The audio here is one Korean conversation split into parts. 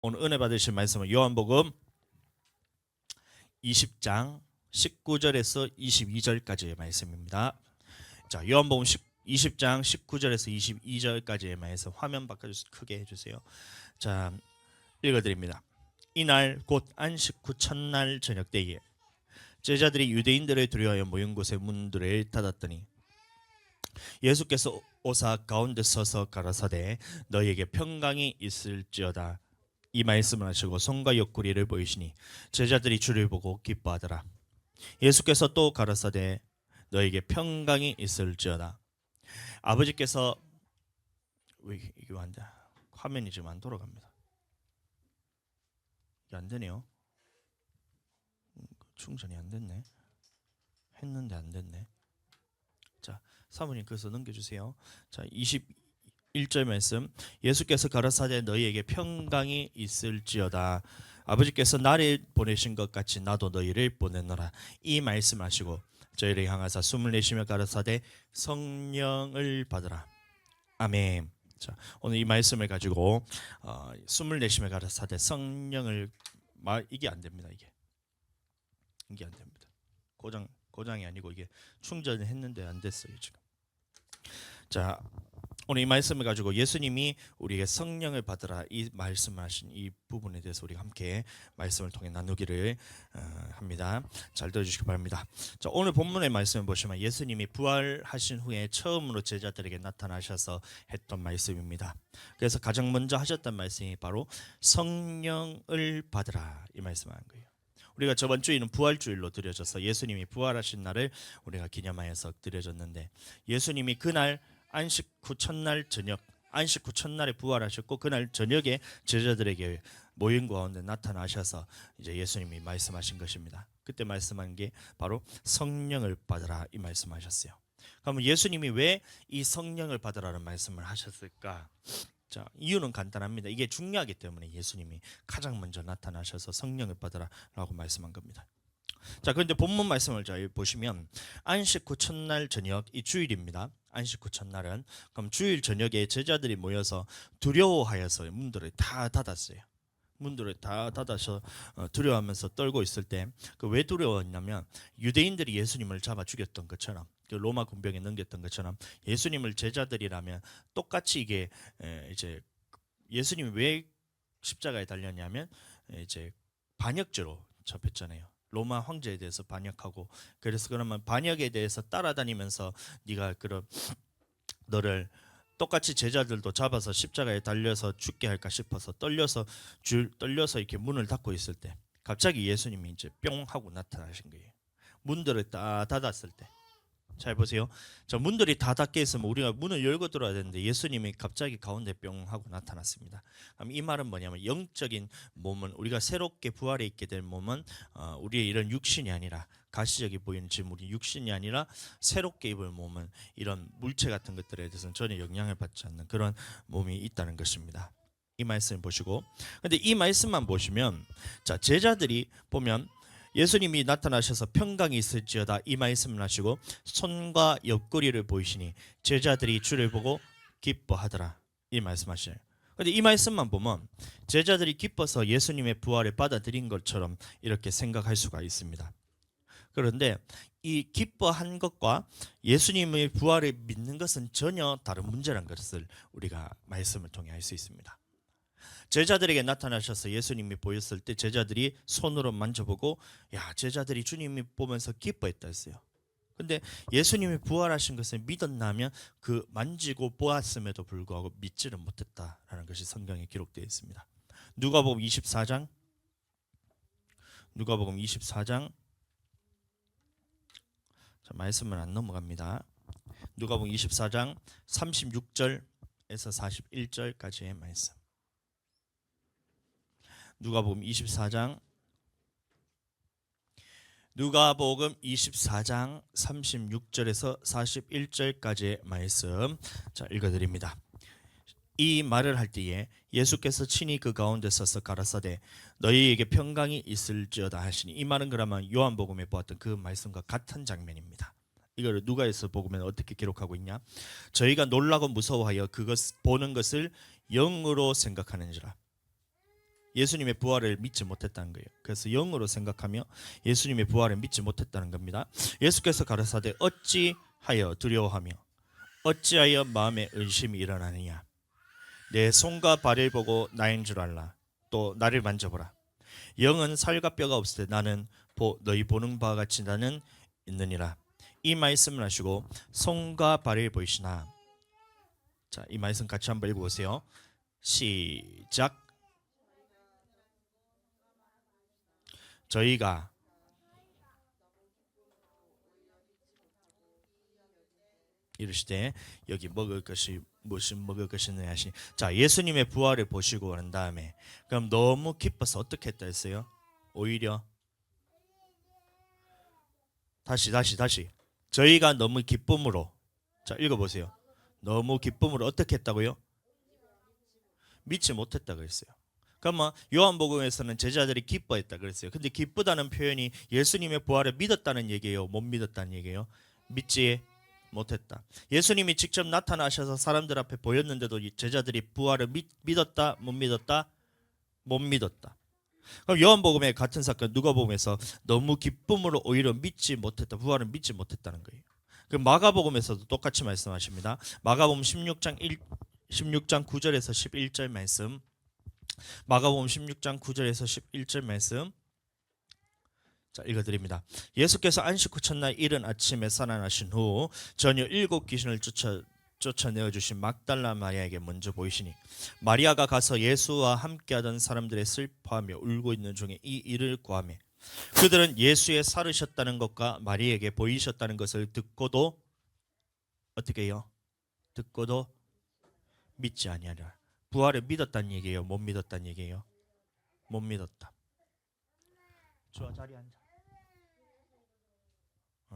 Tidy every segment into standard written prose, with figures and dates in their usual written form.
오늘 은혜 받으실 말씀은 요한복음 20장 19절에서 22절까지의 말씀입니다. 자, 요한복음 20장 19절에서 22절까지의 말씀 화면 바꿔주세요. 크게 해주세요. 자, 읽어드립니다. 이날 곧 안식 후 첫날 저녁 때에 제자들이 유대인들을 두려워하여 모인 곳의 문들을 닫았더니 예수께서 오사 가운데 서서 가라사대 너희에게 평강이 있을지어다. 이 말씀을 하시고 손과 옆구리를 보이시니 제자들이 주를 보고 기뻐하더라. 예수께서 또 가라사대 너에게 평강이 있을지어다. 아버지께서 왜 이게 안 돼? 화면이 지금 안 돌아갑니다. 이게 안 되네요. 충전이 안 됐네. 했는데 안 됐네. 자, 사모님 그래서 넘겨주세요. 자, 21절 말씀. 예수께서 가라사대 너희에게 평강이 있을지어다. 아버지께서 나를 보내신 것 같이 나도 너희를 보내노라. 이 말씀하시고 저희를 향하사 숨을 내쉬며 가라사대 성령을 받으라. 아멘. 자, 오늘 이 말씀을 가지고 숨을 내쉬며 가라사대 성령을 이게 안 됩니다. 이게 안 됩니다. 고장이 아니고 이게 충전을 했는데 안 됐어요 지금. 자, 오늘 이 말씀을 가지고 예수님이 우리에게 성령을 받으라 이 말씀하신 이 부분에 대해서 우리가 함께 말씀을 통해 나누기를 합니다. 잘 들어주시기 바랍니다. 자, 오늘 본문의 말씀을 보시면 예수님이 부활하신 후에 처음으로 제자들에게 나타나셔서 했던 말씀입니다. 그래서 가장 먼저 하셨던 말씀이 바로 성령을 받으라 이 말씀을 한 거예요. 우리가 저번 주일은 부활주일로 드려져서 예수님이 부활하신 날을 우리가 기념하여서 드려졌는데 예수님이 그날 안식 후 첫날에 부활하셨고 그날 저녁에 제자들에게 모인 가운데 나타나셔서 이제 예수님이 말씀하신 것입니다. 그때 말씀한 게 바로 성령을 받으라 이 말씀하셨어요. 그러면 예수님이 왜 이 성령을 받으라는 말씀을 하셨을까? 자, 이유는 간단합니다. 이게 중요하기 때문에 예수님이 가장 먼저 나타나셔서 성령을 받으라라고 말씀한 겁니다. 자, 그런데 본문 말씀을 잘 보시면 안식 후 첫날 저녁 이 주일입니다. 안식 후 첫날은 그럼 주일 저녁에 제자들이 모여서 두려워하여서 문들을 다 닫았어요. 문들을 다 닫아서 두려워하면서 떨고 있을 때 그 왜 두려워했냐면 유대인들이 예수님을 잡아 죽였던 것처럼 그 로마 군병에 넘겼던 것처럼 예수님을 제자들이라면 똑같이 이게 이제 예수님이 왜 십자가에 달렸냐면 이제 반역죄로 잡혔잖아요. 로마 황제에 대해서 반역하고 그래서 그러면 반역에 대해서 따라다니면서 네가 그런 너를 똑같이 제자들도 잡아서 십자가에 달려서 죽게 할까 싶어서 떨려서 이렇게 문을 닫고 있을 때 갑자기 예수님이 이제 뿅 하고 나타나신 거예요. 문들을 다 닫았을 때. 잘 보세요. 저 문들이 다 닫게 있으면 우리가 문을 열고 들어야 되는데 예수님이 갑자기 가운데 뿅 하고 나타났습니다. 그럼 이 말은 뭐냐면 영적인 몸은 우리가 새롭게 부활해 있게 될 몸은 우리의 이런 육신이 아니라 가시적이 보이는 지금 우리 육신이 아니라 새롭게 입을 몸은 이런 물체 같은 것들에 대해서는 전혀 영향을 받지 않는 그런 몸이 있다는 것입니다. 이 말씀을 보시고 근데 이 말씀만 보시면 자 제자들이 보면 예수님이 나타나셔서 평강이 있을지어다 이 말씀을 하시고 손과 옆구리를 보이시니 제자들이 주를 보고 기뻐하더라 이 말씀하시네요. 그런데 이 말씀만 보면 제자들이 기뻐서 예수님의 부활을 받아들인 것처럼 이렇게 생각할 수가 있습니다. 그런데 이 기뻐한 것과 예수님의 부활을 믿는 것은 전혀 다른 문제라는 것을 우리가 말씀을 통해 알 수 있습니다. 제자들에게 나타나셔서 예수님이 보였을 때 제자들이 손으로 만져보고 제자들이 주님이 보면서 기뻐했다 했어요. 근데 예수님이 부활하신 것을 믿었나면 그 만지고 보았음에도 불구하고 믿지를 못했다라는 것이 성경에 기록되어 있습니다. 누가복음 24장 자, 말씀은 안 넘어갑니다. 누가복음 24장 36절에서 41절까지의 말씀. 누가복음 24장 36절에서 41절까지의 말씀 자 읽어드립니다. 이 말을 할 때에 예수께서 친히 그 가운데 서서 가라사대 너희에게 평강이 있을지어다 하시니 이 말은 그러면 요한복음에 보았던 그 말씀과 같은 장면입니다. 이걸 누가에서 보면 어떻게 기록하고 있냐? 저희가 놀라고 무서워하여 그것 보는 것을 영으로 생각하는지라 예수님의 부활을 믿지 못했다는 거예요. 그래서 영으로 생각하며 예수님의 부활을 믿지 못했다는 겁니다. 예수께서 가라사대 어찌하여 두려워하며 어찌하여 마음에 의심이 일어나느냐. 내 손과 발을 보고 나인 줄 알라. 또 나를 만져보라. 영은 살과 뼈가 없을 때 나는 너희 보는 바와 같이 나는 있느니라. 이 말씀을 하시고 손과 발을 보이시나. 자, 이 말씀 같이 한번 읽어보세요. 시작. 저희가 이르시되 여기 먹을 것이 무슨 먹을 것이냐 하시니. 자, 예수님의 부활을 보시고 난 다음에 그럼 너무 기뻐서 어떻게 했다 했어요? 오히려 다시 저희가 너무 기쁨으로. 자, 읽어보세요. 너무 기쁨으로 어떻게 했다고요? 믿지 못했다 그랬어요. 그러면 요한복음에서는 제자들이 기뻐했다 그랬어요. 근데 기쁘다는 표현이 예수님의 부활을 믿었다는 얘기예요, 못 믿었다는 얘기예요? 믿지 못했다. 예수님이 직접 나타나셔서 사람들 앞에 보였는데도 제자들이 부활을 믿었다 못 믿었다? 못 믿었다. 그럼 요한복음의 같은 사건 누가복음에서 너무 기쁨으로 오히려 믿지 못했다, 부활을 믿지 못했다는 거예요. 그 마가복음에서도 똑같이 말씀하십니다. 마가복음 16장 9절에서 11절 말씀. 마가복음 16장 9절에서 11절 말씀. 자, 읽어드립니다. 예수께서 안식 후 첫날 이른 아침에 살아나신 후 전혀 7 귀신을 쫓아내어 주신 막달라 마리아에게 먼저 보이시니 마리아가 가서 예수와 함께하던 사람들의 슬퍼하며 울고 있는 중에 이 일을 고하매 그들은 예수의 살으셨다는 것과 마리아에게 보이셨다는 것을 듣고도 어떻게 해요? 듣고도 믿지 아니하리라. 부활을 믿었다는 얘기예요, 못 믿었다는 얘기예요? 못 믿었다. 좋아, 자리에 앉아.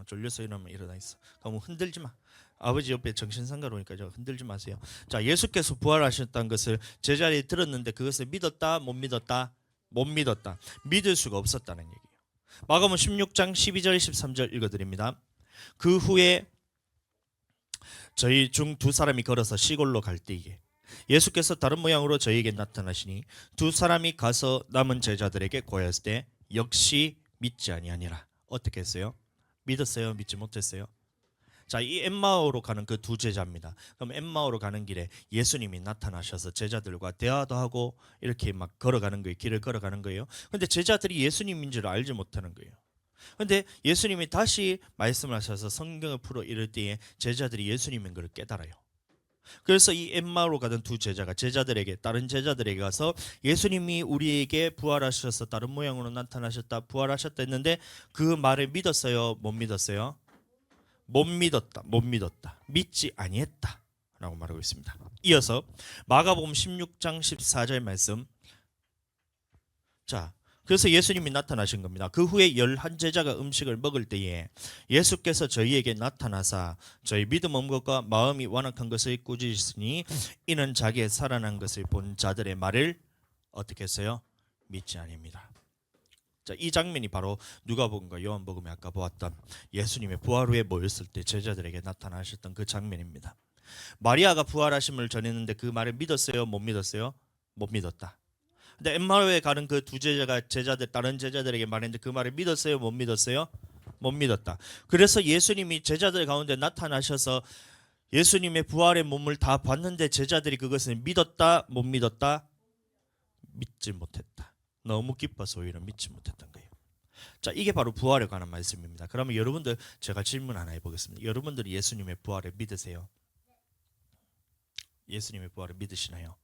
졸려서 일어나면 일어나 있어. 그럼 흔들지 마. 아버지 옆에 정신상가로 오니까 흔들지 마세요. 자, 예수께서 부활하셨다는 것을 제자들이 들었는데 그것을 믿었다 못 믿었다? 못 믿었다. 믿을 수가 없었다는 얘기예요. 마가복음 16장 12절 13절 읽어드립니다. 그 후에 저희 중 2사람이 걸어서 시골로 갈 때에 예수께서 다른 모양으로 저희에게 나타나시니 2사람이 가서 남은 제자들에게 고하였을 때 역시 믿지 아니하니라. 어떻게 했어요? 믿었어요? 믿지 못했어요? 자, 이 엠마오로 가는 그 2 제자입니다. 그럼 엠마오로 가는 길에 예수님이 나타나셔서 제자들과 대화도 하고 이렇게 막 걸어가는 거예요. 길을 걸어가는 거예요. 근데 제자들이 예수님인 줄 알지 못하는 거예요. 근데 예수님이 다시 말씀을 하셔서 성경을 풀어 이럴 때에 제자들이 예수님인 걸 깨달아요. 그래서 이 엠마오로 가던 2 제자가 다른 제자들에게 가서 예수님이 우리에게 부활하셔서 다른 모양으로 나타나셨다, 부활하셨다 했는데 그 말을 믿었어요? 못 믿었어요? 못 믿었다. 믿지 아니했다 라고 말하고 있습니다. 이어서 마가복음 16장 14절 말씀. 자, 그래서 예수님이 나타나신 겁니다. 그 후에 11제자가 음식을 먹을 때에 예수께서 저희에게 나타나사 저희 믿음 없는 것과 마음이 완악한 것을 꾸짖으시니 이는 자기의 살아난 것을 본 자들의 말을 어떻게 했어요? 믿지 아닙니다. 자, 이 장면이 바로 누가복음과 요한복음에 아까 보았던 예수님의 부활 후에 모였을 때 제자들에게 나타나셨던 그 장면입니다. 마리아가 부활하심을 전했는데 그 말을 믿었어요? 못 믿었어요? 못 믿었다. 근데 엠마오에 가는 그 2 제자가 다른 제자들에게 말했는데 그 말을 믿었어요? 못 믿었어요? 못 믿었다. 그래서 예수님이 제자들 가운데 나타나셔서 예수님의 부활의 몸을 다 봤는데 제자들이 그것을 믿었다? 못 믿었다? 믿지 못했다. 너무 기뻐서 오히려 믿지 못했던 거예요. 자, 이게 바로 부활에 관한 말씀입니다. 그러면 여러분들 제가 질문 하나 해보겠습니다. 여러분들이 예수님의 부활을 믿으세요? 예수님의 부활을 믿으시나요?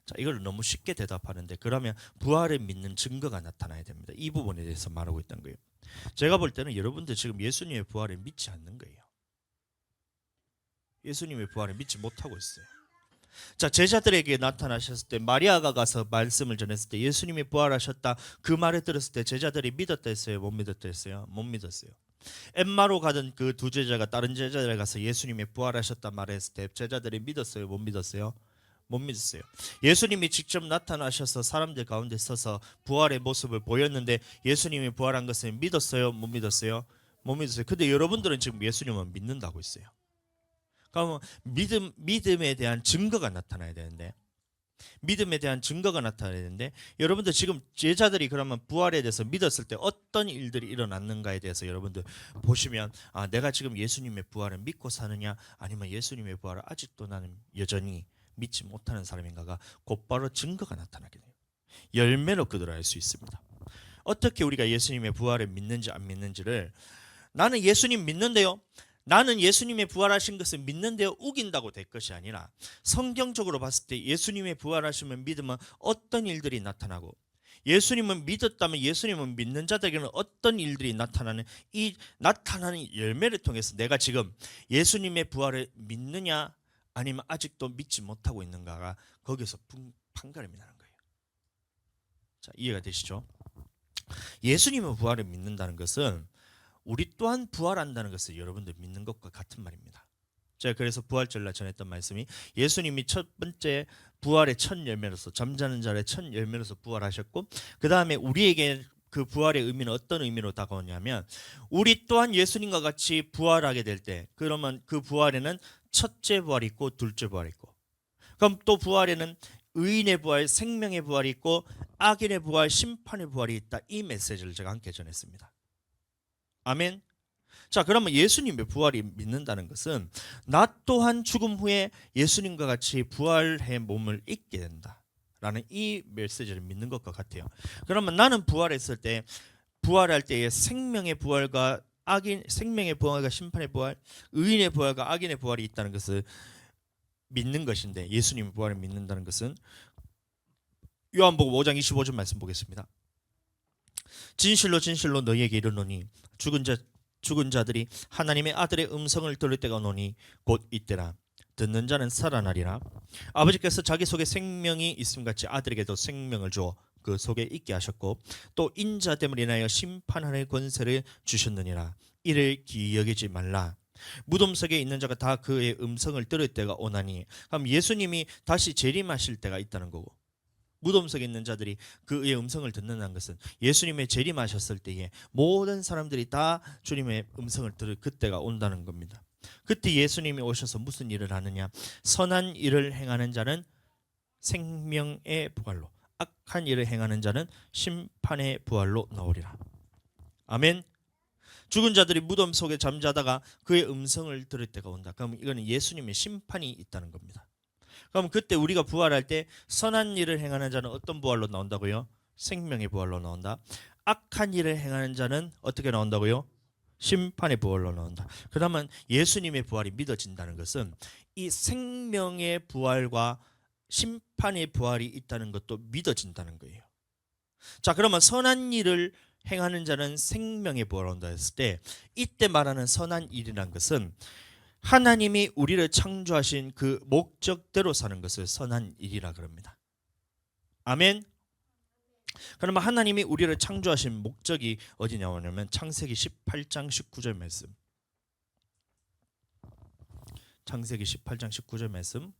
자, 이걸 너무 쉽게 대답하는데 그러면 부활을 믿는 증거가 나타나야 됩니다. 이 부분에 대해서 말하고 있던 거예요. 제가 볼 때는 여러분들 지금 예수님의 부활을 믿지 않는 거예요. 예수님의 부활을 믿지 못하고 있어요. 자, 제자들에게 나타나셨을 때 마리아가 가서 말씀을 전했을 때 예수님이 부활하셨다 그 말을 들었을 때 제자들이 믿었다 했어요? 못 믿었다 했어요? 못 믿었어요. 엠마로 가던 그 2 제자가 다른 제자들에 가서 예수님이 부활하셨다 말했을 때 제자들이 믿었어요? 못 믿었어요? 못 믿었어요. 예수님이 직접 나타나셔서 사람들 가운데 서서 부활의 모습을 보였는데 예수님이 부활한 것을 믿었어요? 못 믿었어요? 못 믿었어요. 근데 여러분들은 지금 예수님은 믿는다고 있어요. 그러면 믿음에 대한 증거가 나타나야 되는데 믿음에 대한 증거가 나타나야 되는데, 여러분들 지금 제자들이 그러면 부활에 대해서 믿었을 때 어떤 일들이 일어났는가에 대해서 여러분들 보시면, 내가 지금 예수님의 부활을 믿고 사느냐, 아니면 예수님의 부활을 아직도 나는 여전히 믿지 못하는 사람인가가 곧바로 증거가 나타나게 돼요. 열매로 그들을 알 수 있습니다. 어떻게 우리가 예수님의 부활을 믿는지 안 믿는지를, 나는 예수님 믿는데요, 나는 예수님의 부활하신 것을 믿는데요, 우긴다고 될 것이 아니라, 성경적으로 봤을 때 예수님의 부활하심을 믿으면 어떤 일들이 나타나고, 예수님은 믿었다면 예수님은 믿는 자들에게는 어떤 일들이 나타나는, 이 나타나는 열매를 통해서 내가 지금 예수님의 부활을 믿느냐 아니면 아직도 믿지 못하고 있는가가 거기서 판가름이 나는 거예요. 자, 이해가 되시죠? 예수님의 부활을 믿는다는 것은 우리 또한 부활한다는 것을 여러분들 믿는 것과 같은 말입니다. 제가 그래서 부활절날 전했던 말씀이, 예수님이 첫 번째 부활의 첫 열매로서, 잠자는 자의 첫 열매로서 부활하셨고, 그 다음에 우리에게 그 부활의 의미는 어떤 의미로 다가오냐면, 우리 또한 예수님과 같이 부활하게 될 때, 그러면 그 부활에는 첫째 부활이 있고 둘째 부활이 있고, 그럼 또 부활에는 의인의 부활, 생명의 부활이 있고 악인의 부활, 심판의 부활이 있다. 이 메시지를 제가 함께 전했습니다. 아멘. 자, 그러면 예수님의 부활이 믿는다는 것은 나 또한 죽음 후에 예수님과 같이 부활의 몸을 입게 된다라는 이 메시지를 믿는 것과 같아요. 그러면 나는 부활했을 때, 부활할 때의 생명의 부활과 생명의 부활과 심판의 부활, 의인의 부활과 악인의 부활이 있다는 것을 믿는 것인데, 예수님의 부활을 믿는다는 것은 요한복음 5장 25절 말씀 보겠습니다. 진실로 진실로 너희에게 이르노니 죽은 자들이 하나님의 아들의 음성을 들을 때가 오노니 곧 이때라. 듣는 자는 살아나리라. 아버지께서 자기 속에 생명이 있음같이 아들에게도 생명을 주어 그 속에 있게 하셨고, 또 인자됨을 인하여 심판하는 권세를 주셨느니라. 이를 기이 여기지 말라. 무덤 속에 있는 자가 다 그의 음성을 들을 때가 오나니, 그럼 예수님이 다시 재림하실 때가 있다는 거고, 무덤 속에 있는 자들이 그의 음성을 듣는다는 것은 예수님의 재림하셨을 때에 모든 사람들이 다 주님의 음성을 들을 그때가 온다는 겁니다. 그때 예수님이 오셔서 무슨 일을 하느냐? 선한 일을 행하는 자는 생명의 부활로, 악한 일을 행하는 자는 심판의 부활로 나오리라. 아멘. 죽은 자들이 무덤 속에 잠자다가 그의 음성을 들을 때가 온다. 그럼 이거는 예수님의 심판이 있다는 겁니다. 그럼 그때 우리가 부활할 때 선한 일을 행하는 자는 어떤 부활로 나온다고요? 생명의 부활로 나온다. 악한 일을 행하는 자는 어떻게 나온다고요? 심판의 부활로 나온다. 그러면 예수님의 부활이 믿어진다는 것은 이 생명의 부활과 심판의 부활이 있다는 것도 믿어진다는 거예요. 자, 그러면 선한 일을 행하는 자는 생명의 부활을 온다 했을 때, 이때 말하는 선한 일이란 것은 하나님이 우리를 창조하신 그 목적대로 사는 것을 선한 일이라 그럽니다. 아멘. 그러면 하나님이 우리를 창조하신 목적이 어디 나오냐면 창세기 18장 19절 말씀. 창세기 18장 19절 말씀.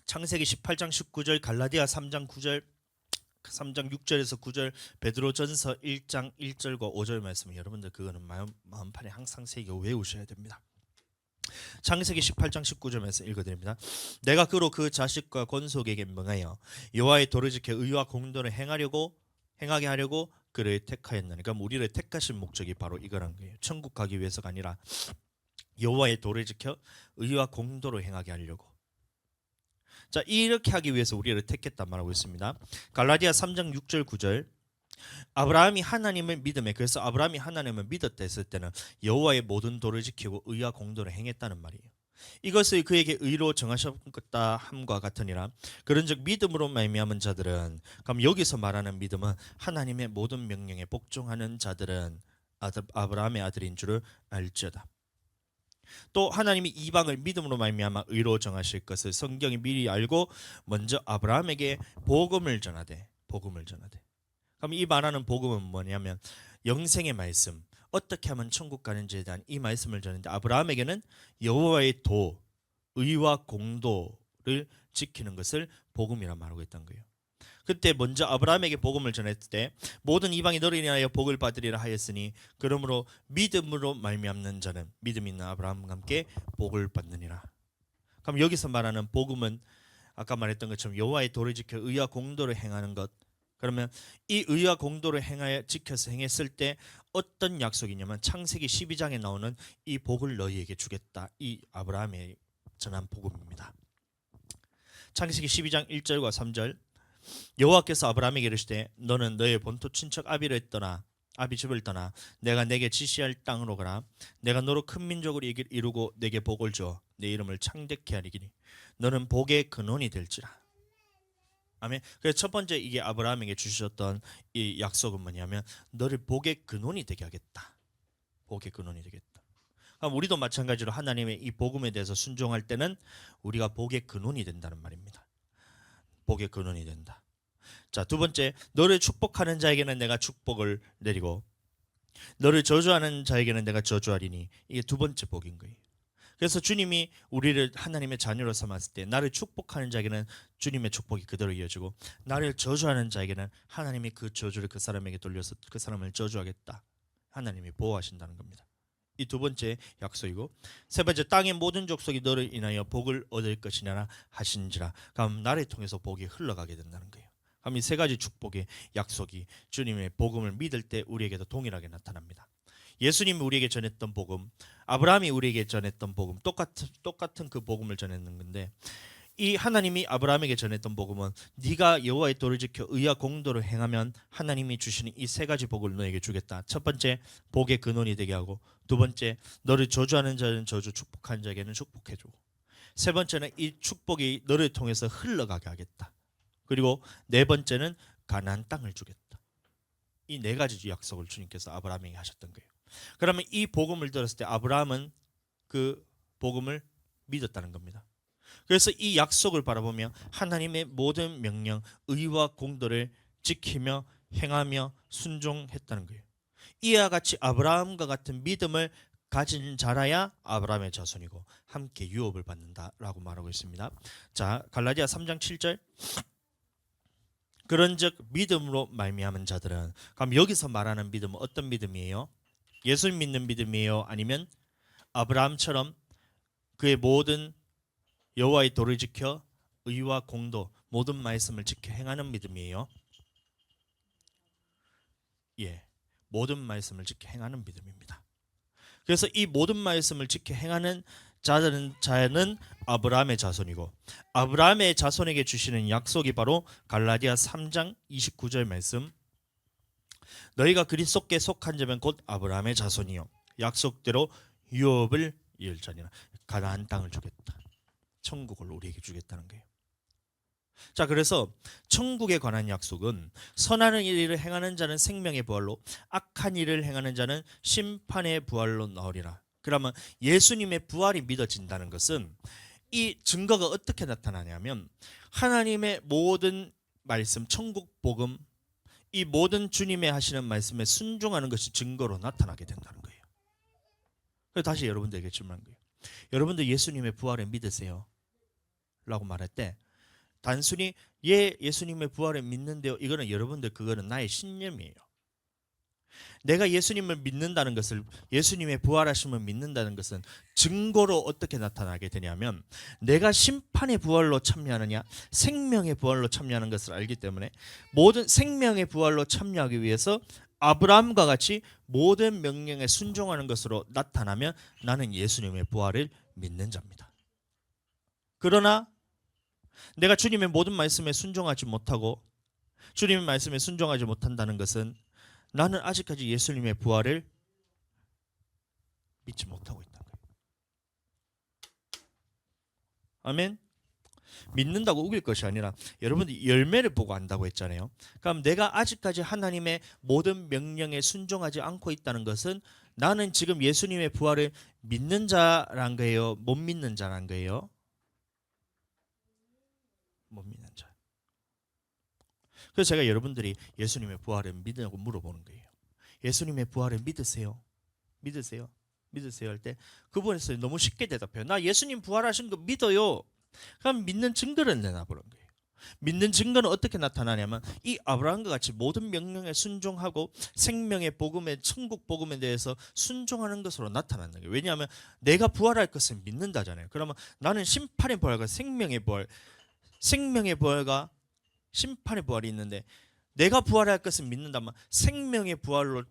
창세기 18장 19절, 갈라디아 3장 9절, 3장 6절에서 9절, 베드로전서 1장 1절과 5절 말씀, 여러분들 그거는 마음판에 항상 새겨 외우셔야 됩니다. 창세기 18장 19절 말씀 읽어드립니다. 내가 그로 그 자식과 권속에게 명하여 여호와의 도를 지켜 의와 공도를 행하게 하려고 그를 택하였나니. 그럼 우리를 택하신 목적이 바로 이거란 거예요. 천국 가기 위해서가 아니라 여호와의 도를 지켜 의와 공도를 행하게 하려고. 자, 이렇게 하기 위해서 우리를 택했단 말하고 있습니다. 갈라디아 3장 6절 9절. 아브라함이 하나님을 믿음에, 그래서 아브라함이 하나님을 믿었다 했을 때는 여호와의 모든 도를 지키고 의와 공도를 행했다는 말이에요. 이것을 그에게 의로 정하셨다 함과 같으니라. 그런즉 믿음으로 말미암은 자들은, 그럼 여기서 말하는 믿음은 하나님의 모든 명령에 복종하는 자들은 아브라함의 아들인 줄을 알지어다. 또 하나님이 이방을 믿음으로 말미암아 의로 정하실 것을 성경이 미리 알고 먼저 아브라함에게 복음을 전하되. 그럼 이 말하는 복음은 뭐냐면 영생의 말씀, 어떻게 하면 천국 가는지에 대한 이 말씀을 전하는데, 아브라함에게는 여호와의 도, 의와 공도를 지키는 것을 복음이라 말하고 있던 거예요. 그때 먼저 아브라함에게 복음을 전했을 때 모든 이방이 너를 인하여 복을 받으리라 하였으니 그러므로 믿음으로 말미암는 자는 믿음 있는 아브라함과 함께 복을 받느니라. 그럼 여기서 말하는 복음은 아까 말했던 것처럼 여호와의 도를 지켜 의와 공도를 행하는 것. 그러면 이 의와 공도를 행하여 지켜서 행했을 때 어떤 약속이냐면 창세기 12장에 나오는 이 복을 너희에게 주겠다. 이 아브라함의 전한 복음입니다. 창세기 12장 1절과 3절 여호와께서 아브라함에게 이르시되 너는 너의 본토 친척 아비를 떠나 아비 집을 떠나 내가 내게 지시할 땅으로 가라. 내가 너로 큰 민족을 이루고 내게 복을 주어 내 이름을 창대케 하리니 너는 복의 근원이 될지라. 아멘. 그래서 첫 번째 이게 아브라함에게 주셨던 이 약속은 뭐냐면 너를 복의 근원이 되게 하겠다. 복의 근원이 되겠다. 그럼 우리도 마찬가지로 하나님의 이 복음에 대해서 순종할 때는 우리가 복의 근원이 된다는 말입니다. 복의 근원이 된다. 자, 두 번째, 너를 축복하는 자에게는 내가 축복을 내리고 너를 저주하는 자에게는 내가 저주하리니. 이게 두 번째 복인 거예요. 그래서 주님이 우리를 하나님의 자녀로 삼았을 때 나를 축복하는 자에게는 주님의 축복이 그대로 이어지고 나를 저주하는 자에게는 하나님이 그 저주를 그 사람에게 돌려서 그 사람을 저주하겠다. 하나님이 보호하신다는 겁니다. 이 두 번째 약속이고, 세 번째, 땅의 모든 족속이 너를 인하여 복을 얻을 것이냐 하신지라. 그럼 나를 통해서 복이 흘러가게 된다는 거예요. 그럼 이 세 가지 축복의 약속이 주님의 복음을 믿을 때 우리에게도 동일하게 나타납니다. 예수님이 우리에게 전했던 복음, 아브라함이 우리에게 전했던 복음, 똑같은 그 복음을 전했는 건데, 이 하나님이 아브라함에게 전했던 복음은 네가 여호와의 도를 지켜 의와 공도를 행하면 하나님이 주시는 이 세 가지 복을 너에게 주겠다. 첫 번째, 복의 근원이 되게 하고, 두 번째, 너를 저주하는 자는 저주, 축복하는 자에게는 축복해주고, 세 번째는 이 축복이 너를 통해서 흘러가게 하겠다. 그리고 네 번째는 가나안 땅을 주겠다. 이 네 가지 약속을 주님께서 아브라함에게 하셨던 거예요. 그러면 이 복음을 들었을 때 아브라함은 그 복음을 믿었다는 겁니다. 그래서 이 약속을 바라보며 하나님의 모든 명령, 의와 공도를 지키며 행하며 순종했다는 거예요. 이와 같이 아브라함과 같은 믿음을 가진 자라야 아브라함의 자손이고 함께 유업을 받는다라고 말하고 있습니다. 자, 갈라디아 3장 7절. 그런즉 믿음으로 말미암은 자들은, 그럼 여기서 말하는 믿음은 어떤 믿음이에요? 예수 믿는 믿음이에요? 아니면 아브라함처럼 그의 모든 여호와의 도를 지켜 의와 공도 모든 말씀을 지켜 행하는 믿음이에요? 예, 모든 말씀을 지켜 행하는 믿음입니다. 그래서 이 모든 말씀을 지켜 행하는 자는 아브라함의 자손이고, 아브라함의 자손에게 주시는 약속이 바로 갈라디아 3장 29절 말씀. 너희가 그리스도께 속한 자면 곧 아브라함의 자손이요 약속대로 유업을 이을 자니라. 가나안 땅을 주겠다. 천국을 우리에게 주겠다는 거예요. 자, 그래서 천국에 관한 약속은 선한 일을 행하는 자는 생명의 부활로, 악한 일을 행하는 자는 심판의 부활로 나오리라. 그러면 예수님의 부활이 믿어진다는 것은 이 증거가 어떻게 나타나냐면 하나님의 모든 말씀, 천국 복음, 이 모든 주님의 하시는 말씀에 순종하는 것이 증거로 나타나게 된다는 거예요. 그래서 다시 여러분들에게 질문한 거예요. 여러분들 예수님의 부활을 믿으세요? 라고 말할 때 단순히 예수님의 부활을 믿는데요, 이거는 여러분들 그거는 나의 신념이에요. 내가 예수님을 믿는다는 것을, 예수님의 부활하심을 믿는다는 것은 증거로 어떻게 나타나게 되냐면 내가 심판의 부활로 참여하느냐 생명의 부활로 참여하는 것을 알기 때문에 모든 생명의 부활로 참여하기 위해서 아브라함과 같이 모든 명령에 순종하는 것으로 나타나면 나는 예수님의 부활을 믿는 자입니다. 그러나 내가 주님의 모든 말씀에 순종하지 못하고 주님의 말씀에 순종하지 못한다는 것은 나는 아직까지 예수님의 부활을 믿지 못하고 있다는 거예요. 아멘. 믿는다고 우길 것이 아니라 여러분들이 열매를 보고 안다고 했잖아요. 그럼 내가 아직까지 하나님의 모든 명령에 순종하지 않고 있다는 것은 나는 지금 예수님의 부활을 믿는 자란 거예요? 못 믿는 자란 거예요? 못 믿는 자. 그래서 제가 여러분들이 예수님의 부활을 믿으냐고 물어보는 거예요. 예수님의 부활을 믿으세요? 믿으세요? 믿으세요? 할 때 그분에서 너무 쉽게 대답해요. 나 예수님 부활하신 거 믿어요. 그럼 믿는 증거를 내놔보는 거예요. 믿는 증거는 어떻게 나타나냐면 이 아브라함과 같이 모든 명령에 순종하고 생명의 복음에 천국 복음에 대해서 순종하는 것으로 나타나는 거예요. 왜냐하면 내가 부활할 것을 믿는다잖아요. 그러면 나는 심판의 부활과 생명의 부활과 심판의 부활이 있는데 내가 부활할 것을 믿는다면 생명의 부활로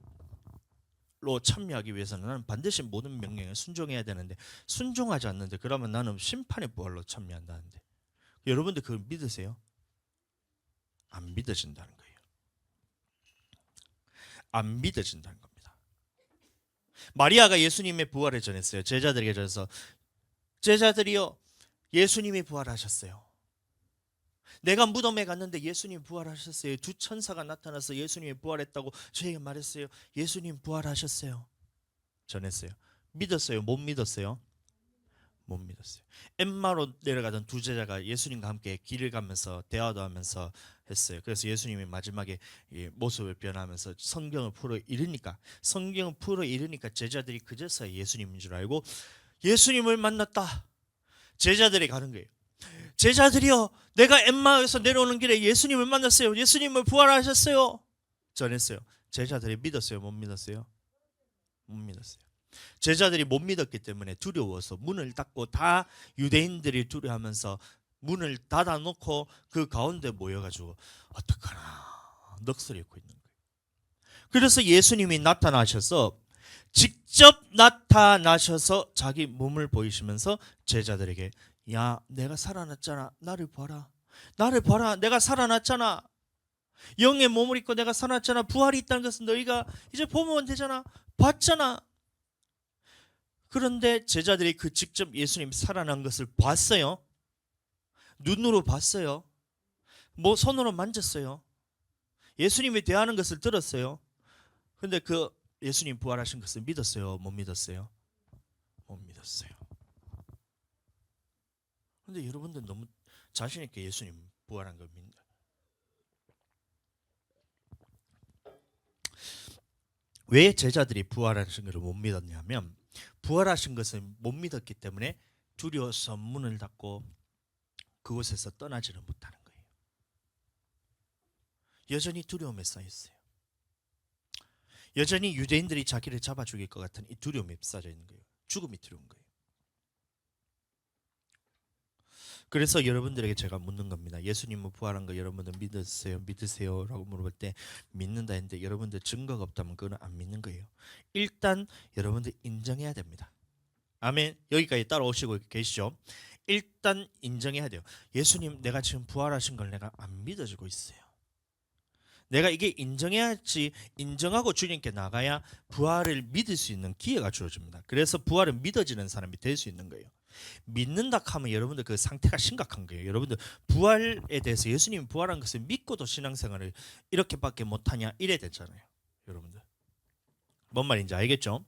참여하기 위해서는 나는 반드시 모든 명령에 순종해야 되는데 순종하지 않는데 그러면 나는 심판의 부활로 참여한다는데 여러분들 그걸 믿으세요? 안 믿어진다는 거예요. 안 믿어진다는 겁니다. 마리아가 예수님의 부활을 전했어요. 제자들에게 전해서 제자들이요 예수님이 부활하셨어요. 내가 무덤에 갔는데 예수님 부활하셨어요. 두 천사가 나타나서 예수님이 부활했다고 저에게 말했어요. 예수님 부활하셨어요. 전했어요. 믿었어요? 못 믿었어요? 못 믿었어요. 엠마로 내려가던 두 제자가 예수님과 함께 길을 가면서 대화도 하면서 했어요. 그래서 예수님이 마지막에 모습을 변하면서 성경을 풀어 이르니까 제자들이 그제서야 예수님인 줄 알고 예수님을 만났다. 제자들이 가는 거예요. 제자들이요 내가 엠마에서 내려오는 길에 예수님을 만났어요. 예수님을 부활하셨어요. 전했어요. 제자들이 믿었어요? 못 믿었어요? 못 믿었어요. 제자들이 못 믿었기 때문에 두려워서 문을 닫고 다 유대인들이 두려워하면서 문을 닫아놓고 그 가운데 모여가지고 어떡하나 넋을 잃고 있는 거예요. 그래서 예수님이 직접 나타나셔서 자기 몸을 보이시면서 제자들에게 야 내가 살아났잖아. 나를 봐라. 나를 봐라. 내가 살아났잖아. 영의 몸을 입고 내가 살아났잖아. 부활이 있다는 것은 너희가 이제 보면 되잖아. 봤잖아. 그런데 제자들이 그 직접 예수님 살아난 것을 봤어요. 눈으로 봤어요. 뭐 손으로 만졌어요. 예수님이 대하는 것을 들었어요. 근데 그 예수님 부활하신 것을 믿었어요? 못 믿었어요? 못 믿었어요. 근데 여러분들 너무 자신 있게 예수님 부활한 걸 믿는다. 왜 제자들이 부활하신 것을 못 믿었냐면 부활하신 것을 못 믿었기 때문에 두려워서 문을 닫고 그곳에서 떠나지를 못하는 거예요. 여전히 두려움에 쌓였어요. 여전히 유대인들이 자기를 잡아 죽일 것 같은 이 두려움에 쌓여 있는 거예요. 죽음이 두려운 거예요. 그래서 여러분들에게 제가 묻는 겁니다. 예수님은 부활한 거 여러분들 믿으세요? 라고 물어볼 때 믿는다 했는데 여러분들 증거가 없다면 그건 안 믿는 거예요. 일단 여러분들 인정해야 됩니다. 아멘. 여기까지 따라오시고 계시죠? 일단 인정해야 돼요. 예수님 내가 지금 부활하신 걸 내가 안 믿어지고 있어요. 내가 이게 인정해야지 인정하고 주님께 나가야 부활을 믿을 수 있는 기회가 주어집니다. 그래서 부활을 믿어지는 사람이 될 수 있는 거예요. 믿는다 하면 여러분들 그 상태가 심각한 거예요. 여러분들 부활에 대해서 예수님이 부활한 것을 믿고도 신앙생활을 이렇게밖에 못하냐 이래 됐잖아요. 여러분들 뭔 말인지 알겠죠?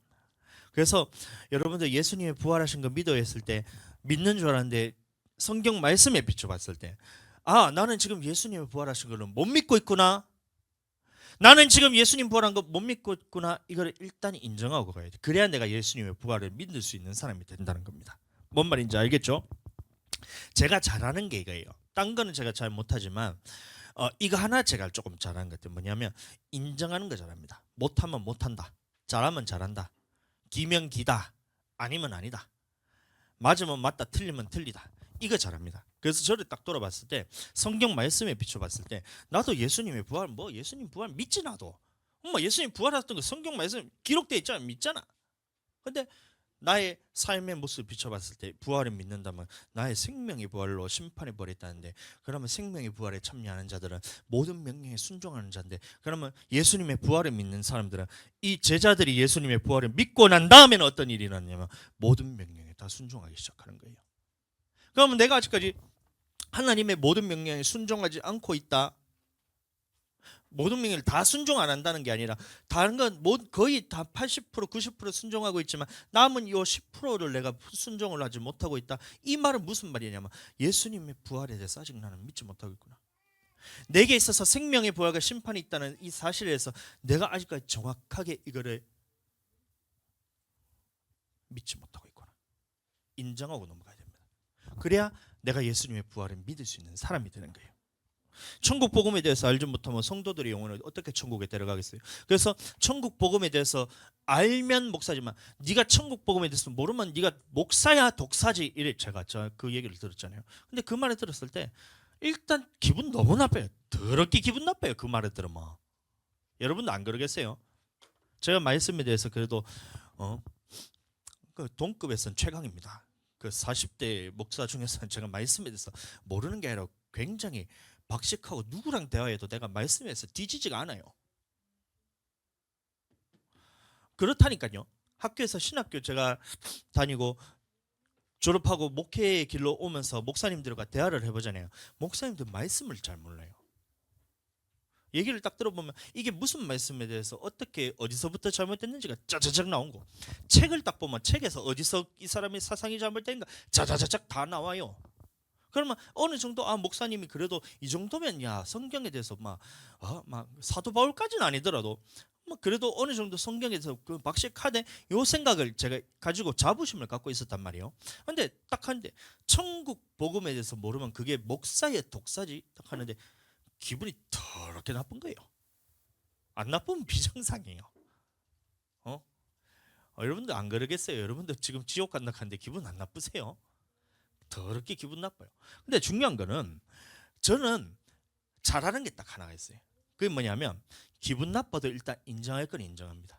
그래서 여러분들 예수님이 부활하신 거 믿어 했을 때 믿는 줄 알았는데 성경 말씀에 비춰봤을 때 아 나는 지금 예수님이 부활하신 거를 못 믿고 있구나. 나는 지금 예수님 부활한 거 못 믿고 있구나. 이걸 일단 인정하고 가야 돼. 그래야 내가 예수님의 부활을 믿을 수 있는 사람이 된다는 겁니다. 뭔 말인지 알겠죠? 제가 잘하는 게 이거예요. 딴 거는 제가 잘 못하지만 이거 하나 제가 조금 잘하는 것 같아요. 뭐냐면 인정하는 거 잘합니다. 못하면 못한다. 잘하면 잘한다. 기면 기다. 아니면 아니다. 맞으면 맞다. 틀리면 틀리다. 이거 잘합니다. 그래서 저를 딱 돌아봤을 때 성경 말씀에 비춰봤을 때 나도 예수님의 부활 예수님 부활 믿지 나도. 예수님 부활했던 거 성경 말씀 기록되어 있잖아. 믿잖아. 근데 나의 삶의 모습을 비춰봤을 때 부활을 믿는다면 나의 생명의 부활로 심판의 부활이 있다는데 그러면 생명의 부활에 참여하는 자들은 모든 명령에 순종하는 자인데 그러면 예수님의 부활을 믿는 사람들은 이 제자들이 예수님의 부활을 믿고 난 다음에는 어떤 일이 일어나냐면 모든 명령에 다 순종하기 시작하는 거예요. 그러면 내가 아직까지 하나님의 모든 명령에 순종하지 않고 있다. 모든 명령을 다 순종 안 한다는 게 아니라 다른 건 거의 다 80% 90% 순종하고 있지만 남은 이 10%를 내가 순종을 하지 못하고 있다. 이 말은 무슨 말이냐면 예수님의 부활에 대해서 아직 나는 믿지 못하고 있구나. 내게 있어서 생명의 부활과 심판이 있다는 이 사실에서 내가 아직까지 정확하게 이거를 믿지 못하고 있구나. 인정하고 넘어가야 됩니다. 그래야 내가 예수님의 부활을 믿을 수 있는 사람이 되는 거예요. 천국 복음에 대해서 알지 못하면 성도들의 영혼을 어떻게 천국에 데려가겠어요? 그래서 천국 복음에 대해서 알면 목사지만 네가 천국 복음에 대해서 모르면 네가 목사야 독사지 이래 제가 그 얘기를 들었잖아요. 근데 그 말을 들었을 때 일단 기분 너무 나빠요. 더럽게 기분 나빠요. 그 말을 들으면. 여러분도 안 그러겠어요? 제가 말씀에 대해서 그래도 그 동급에서는 최강입니다. 그 40대 목사 중에서는 제가 말씀에 대해서 모르는 게 아니라 굉장히 박식하고 누구랑 대화해도 내가 말씀에서 뒤지지가 않아요. 그렇다니까요. 학교에서 신학교 제가 다니고 졸업하고 목회의 길로 오면서 목사님들과 대화를 해보잖아요. 목사님들 말씀을 잘 몰라요. 얘기를 딱 들어보면 이게 무슨 말씀에 대해서 어떻게 어디서부터 잘못됐는지가 짜자작 나온 거. 책을 딱 보면 책에서 어디서 이 사람의 사상이 잘못된가 짜자자작 다 나와요. 그러면 어느 정도 목사님이 그래도 이 정도면 야 성경에 대해서 막 사도 바울까지는 아니더라도 뭐 그래도 어느 정도 성경에 대해서 그 박식하네 요 생각을 제가 가지고 자부심을 갖고 있었단 말이에요. 근데 딱 하는데 천국 복음에 대해서 모르면 그게 목사의 독사지 딱 하는데 기분이 더럽게 나쁜 거예요. 안 나쁘면 비정상이에요. 여러분들 안 그러겠어요? 여러분들 지금 지옥 간다 하는데 기분 안 나쁘세요? 더럽게 기분 나빠요. 근데 중요한 거는 저는 잘하는 게 딱 하나가 있어요. 그게 뭐냐면 기분 나빠도 일단 인정할 건 인정합니다.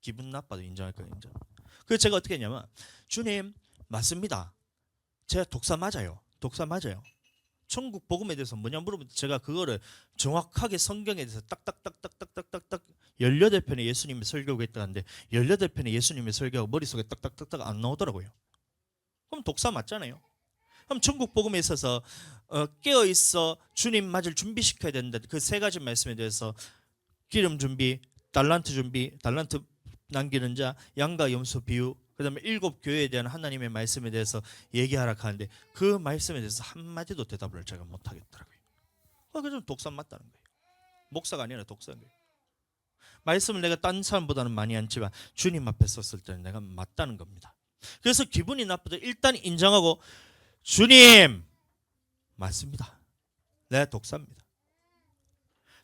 기분 나빠도 인정할 건 인정. 그래서 제가 어떻게 했냐면 주님 맞습니다. 제가 독사 맞아요. 독사 맞아요. 천국 복음에 대해서 뭐냐 물으면 제가 그거를 정확하게 성경에 대해서 딱딱딱딱딱딱딱 18편의 예수님의 설교가 있다는데 18편의 예수님의 설교가 머릿속에 딱딱딱딱 안 나오더라고요. 그럼 독사 맞잖아요. 그럼 천국 복음에 있어서 깨어 있어 주님 맞을 준비시켜야 되는데 그 세 가지 말씀에 대해서 기름 준비, 달란트 준비, 달란트 남기는 자, 양과 염소 비유, 그다음에 7 교회에 대한 하나님의 말씀에 대해서 얘기하라 하는데 그 말씀에 대해서 한 마디도 대답을 제가 못 하겠더라고요. 그래서 독사 맞다는 거예요. 목사가 아니라 독사인 거예요. 말씀을 내가 딴 사람보다는 많이 안지만 주님 앞에 섰을 때는 내가 맞다는 겁니다. 그래서 기분이 나쁘다 일단 인정하고 주님 맞습니다. 내가 독사입니다.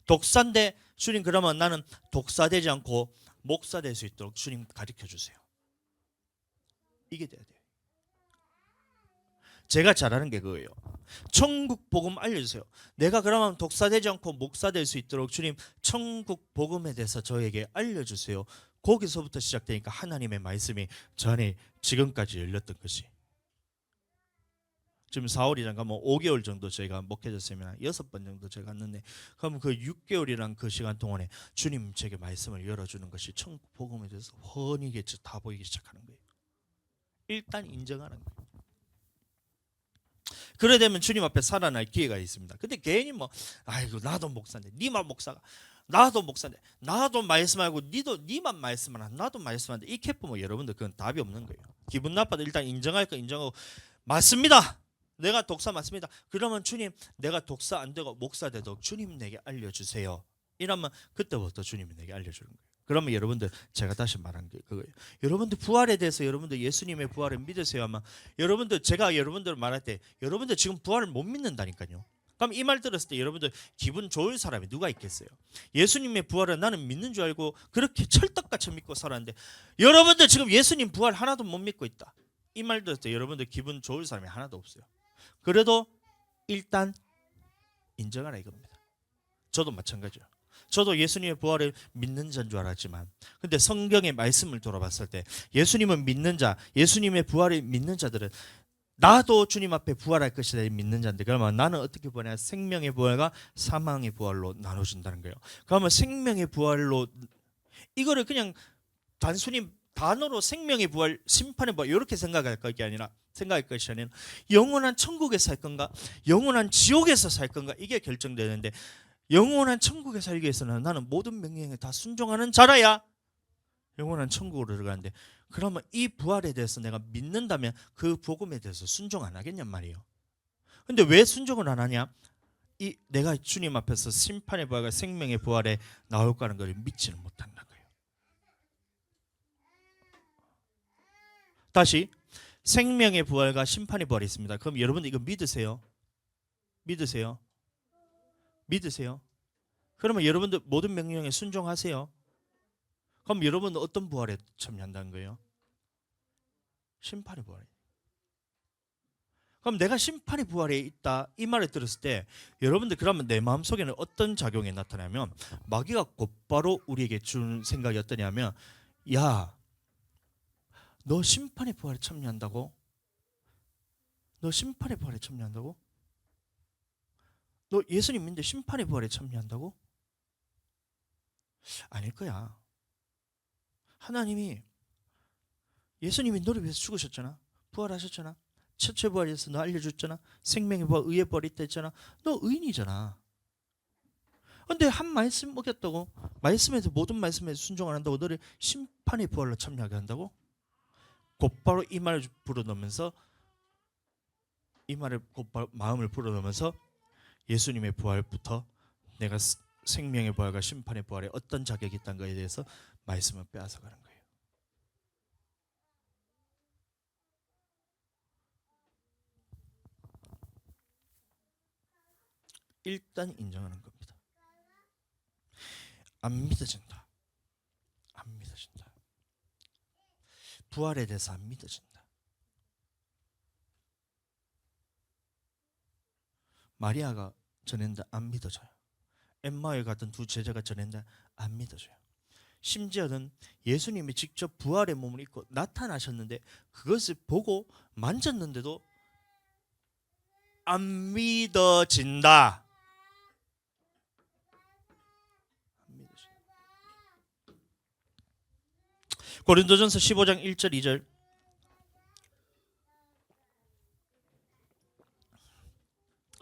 독사인데 주님 그러면 나는 독사되지 않고 목사 될 수 있도록 주님 가르쳐 주세요. 이게 돼야 돼요. 제가 잘하는 게 그거예요. 천국 복음 알려주세요. 내가 그러면 독사되지 않고 목사 될 수 있도록 주님 천국 복음에 대해서 저에게 알려주세요. 거기서부터 시작되니까 하나님의 말씀이 저 안에 지금까지 열렸던 것이. 지금 4월이랑 가면 5개월 정도 저희가 목회졌으면 6번 정도 제가 갔는데 그러면 그 6개월이란 그 시간 동안에 주님 제게 말씀을 열어주는 것이 천국 복음에 대해서 훤히 다 보이기 시작하는 거예요. 일단 인정하는 거예요. 그래 되면 주님 앞에 살아날 기회가 있습니다. 근데 괜히 아이고 나도 목사인데 니만 목사가 나도 목사인데 나도 말씀하고 니만 말씀하나 나도 말씀하는데 이렇게 보면 여러분들 그건 답이 없는 거예요. 기분 나빠도 일단 인정할 거 인정하고 맞습니다. 내가 독사 맞습니다. 그러면 주님 내가 독사 안 되고 목사 되도록 주님 내게 알려주세요. 이러면 그때부터 주님이 내게 알려주는 거예요. 그러면 여러분들 제가 다시 말한 게 그거예요. 여러분들 부활에 대해서 여러분들 예수님의 부활을 믿으세요. 아마 여러분들 제가 여러분들 말할 때 여러분들 지금 부활을 못 믿는다니까요. 그럼 이 말 들었을 때 여러분들 기분 좋을 사람이 누가 있겠어요? 예수님의 부활을 나는 믿는 줄 알고 그렇게 철떡같이 믿고 살았는데 여러분들 지금 예수님 부활 하나도 못 믿고 있다. 이 말 들었을 때 여러분들 기분 좋을 사람이 하나도 없어요. 그래도 일단 인정하라 이겁니다. 저도 마찬가지예요. 저도 예수님의 부활을 믿는 자인 줄 알았지만 근데 성경의 말씀을 돌아봤을 때 예수님은 믿는 자, 예수님의 부활을 믿는 자들은 나도 주님 앞에 부활할 것이다 믿는 자인데 그러면 나는 어떻게 보냐 생명의 부활과 사망의 부활로 나눠진다는 거예요. 그러면 생명의 부활로 이거를 그냥 단순히 단어로 생명의 부활, 심판의 부활 이렇게 생각할 것이 아니라 영원한 천국에 살 건가 영원한 지옥에서 살 건가 이게 결정되는데 영원한 천국에 살기 위해서는 나는 모든 명령에 다 순종하는 자라야 영원한 천국으로 들어가는데 그러면 이 부활에 대해서 내가 믿는다면 그 복음에 대해서 순종 안 하겠냔 말이에요. 근데 왜 순종을 안 하냐? 내가 주님 앞에서 심판의 부활과 생명의 부활에 나올 거라는 걸 믿지는 못한다는 거예요. 다시 생명의 부활과 심판의 부활이 있습니다. 그럼 여러분들 이거 믿으세요? 믿으세요? 믿으세요? 그러면 여러분들 모든 명령에 순종하세요. 그럼 여러분은 어떤 부활에 참여한다는 거예요? 심판의 부활에. 그럼 내가 심판의 부활에 있다 이 말을 들었을 때 여러분들 그러면 내 마음속에는 어떤 작용이 나타나면 마귀가 곧바로 우리에게 준 생각이 어떠냐면 야, 너 심판의 부활에 참여한다고? 너 심판의 부활에 참여한다고? 너 예수님 믿는데 심판의 부활에 참여한다고? 아닐 거야. 하나님이 예수님이 너를 위해서 죽으셨잖아. 부활하셨잖아. 첫째 부활에서 너 알려줬잖아. 생명의 부활, 의의 부활이 있다 했잖아. 너 의인이잖아. 근데 한 말씀 먹였다고 말씀에서 모든 말씀에 순종 안 한다고 너를 심판의 부활로 참여하게 한다고? 곧바로 이 말을 불어넣으면서 이 말을 곧바로 마음을 불어넣으면서 예수님의 부활부터 내가 생명의 부활과 심판의 부활에 어떤 자격이 있다는 것에 대해서 말씀을 빼앗아가는 거예요. 일단 인정하는 겁니다. 안 믿어진다. 안 믿어진다. 부활에 대해서 안 믿어진다. 마리아가 전했는데 안 믿어져요. 엠마오에 갔던 두 제자가 전했는데 안 믿어져요. 심지어는 예수님이 직접 부활의 몸을 입고 나타나셨는데 그것을 보고 만졌는데도 안 믿어진다. 고린도전서 15장 1절 2절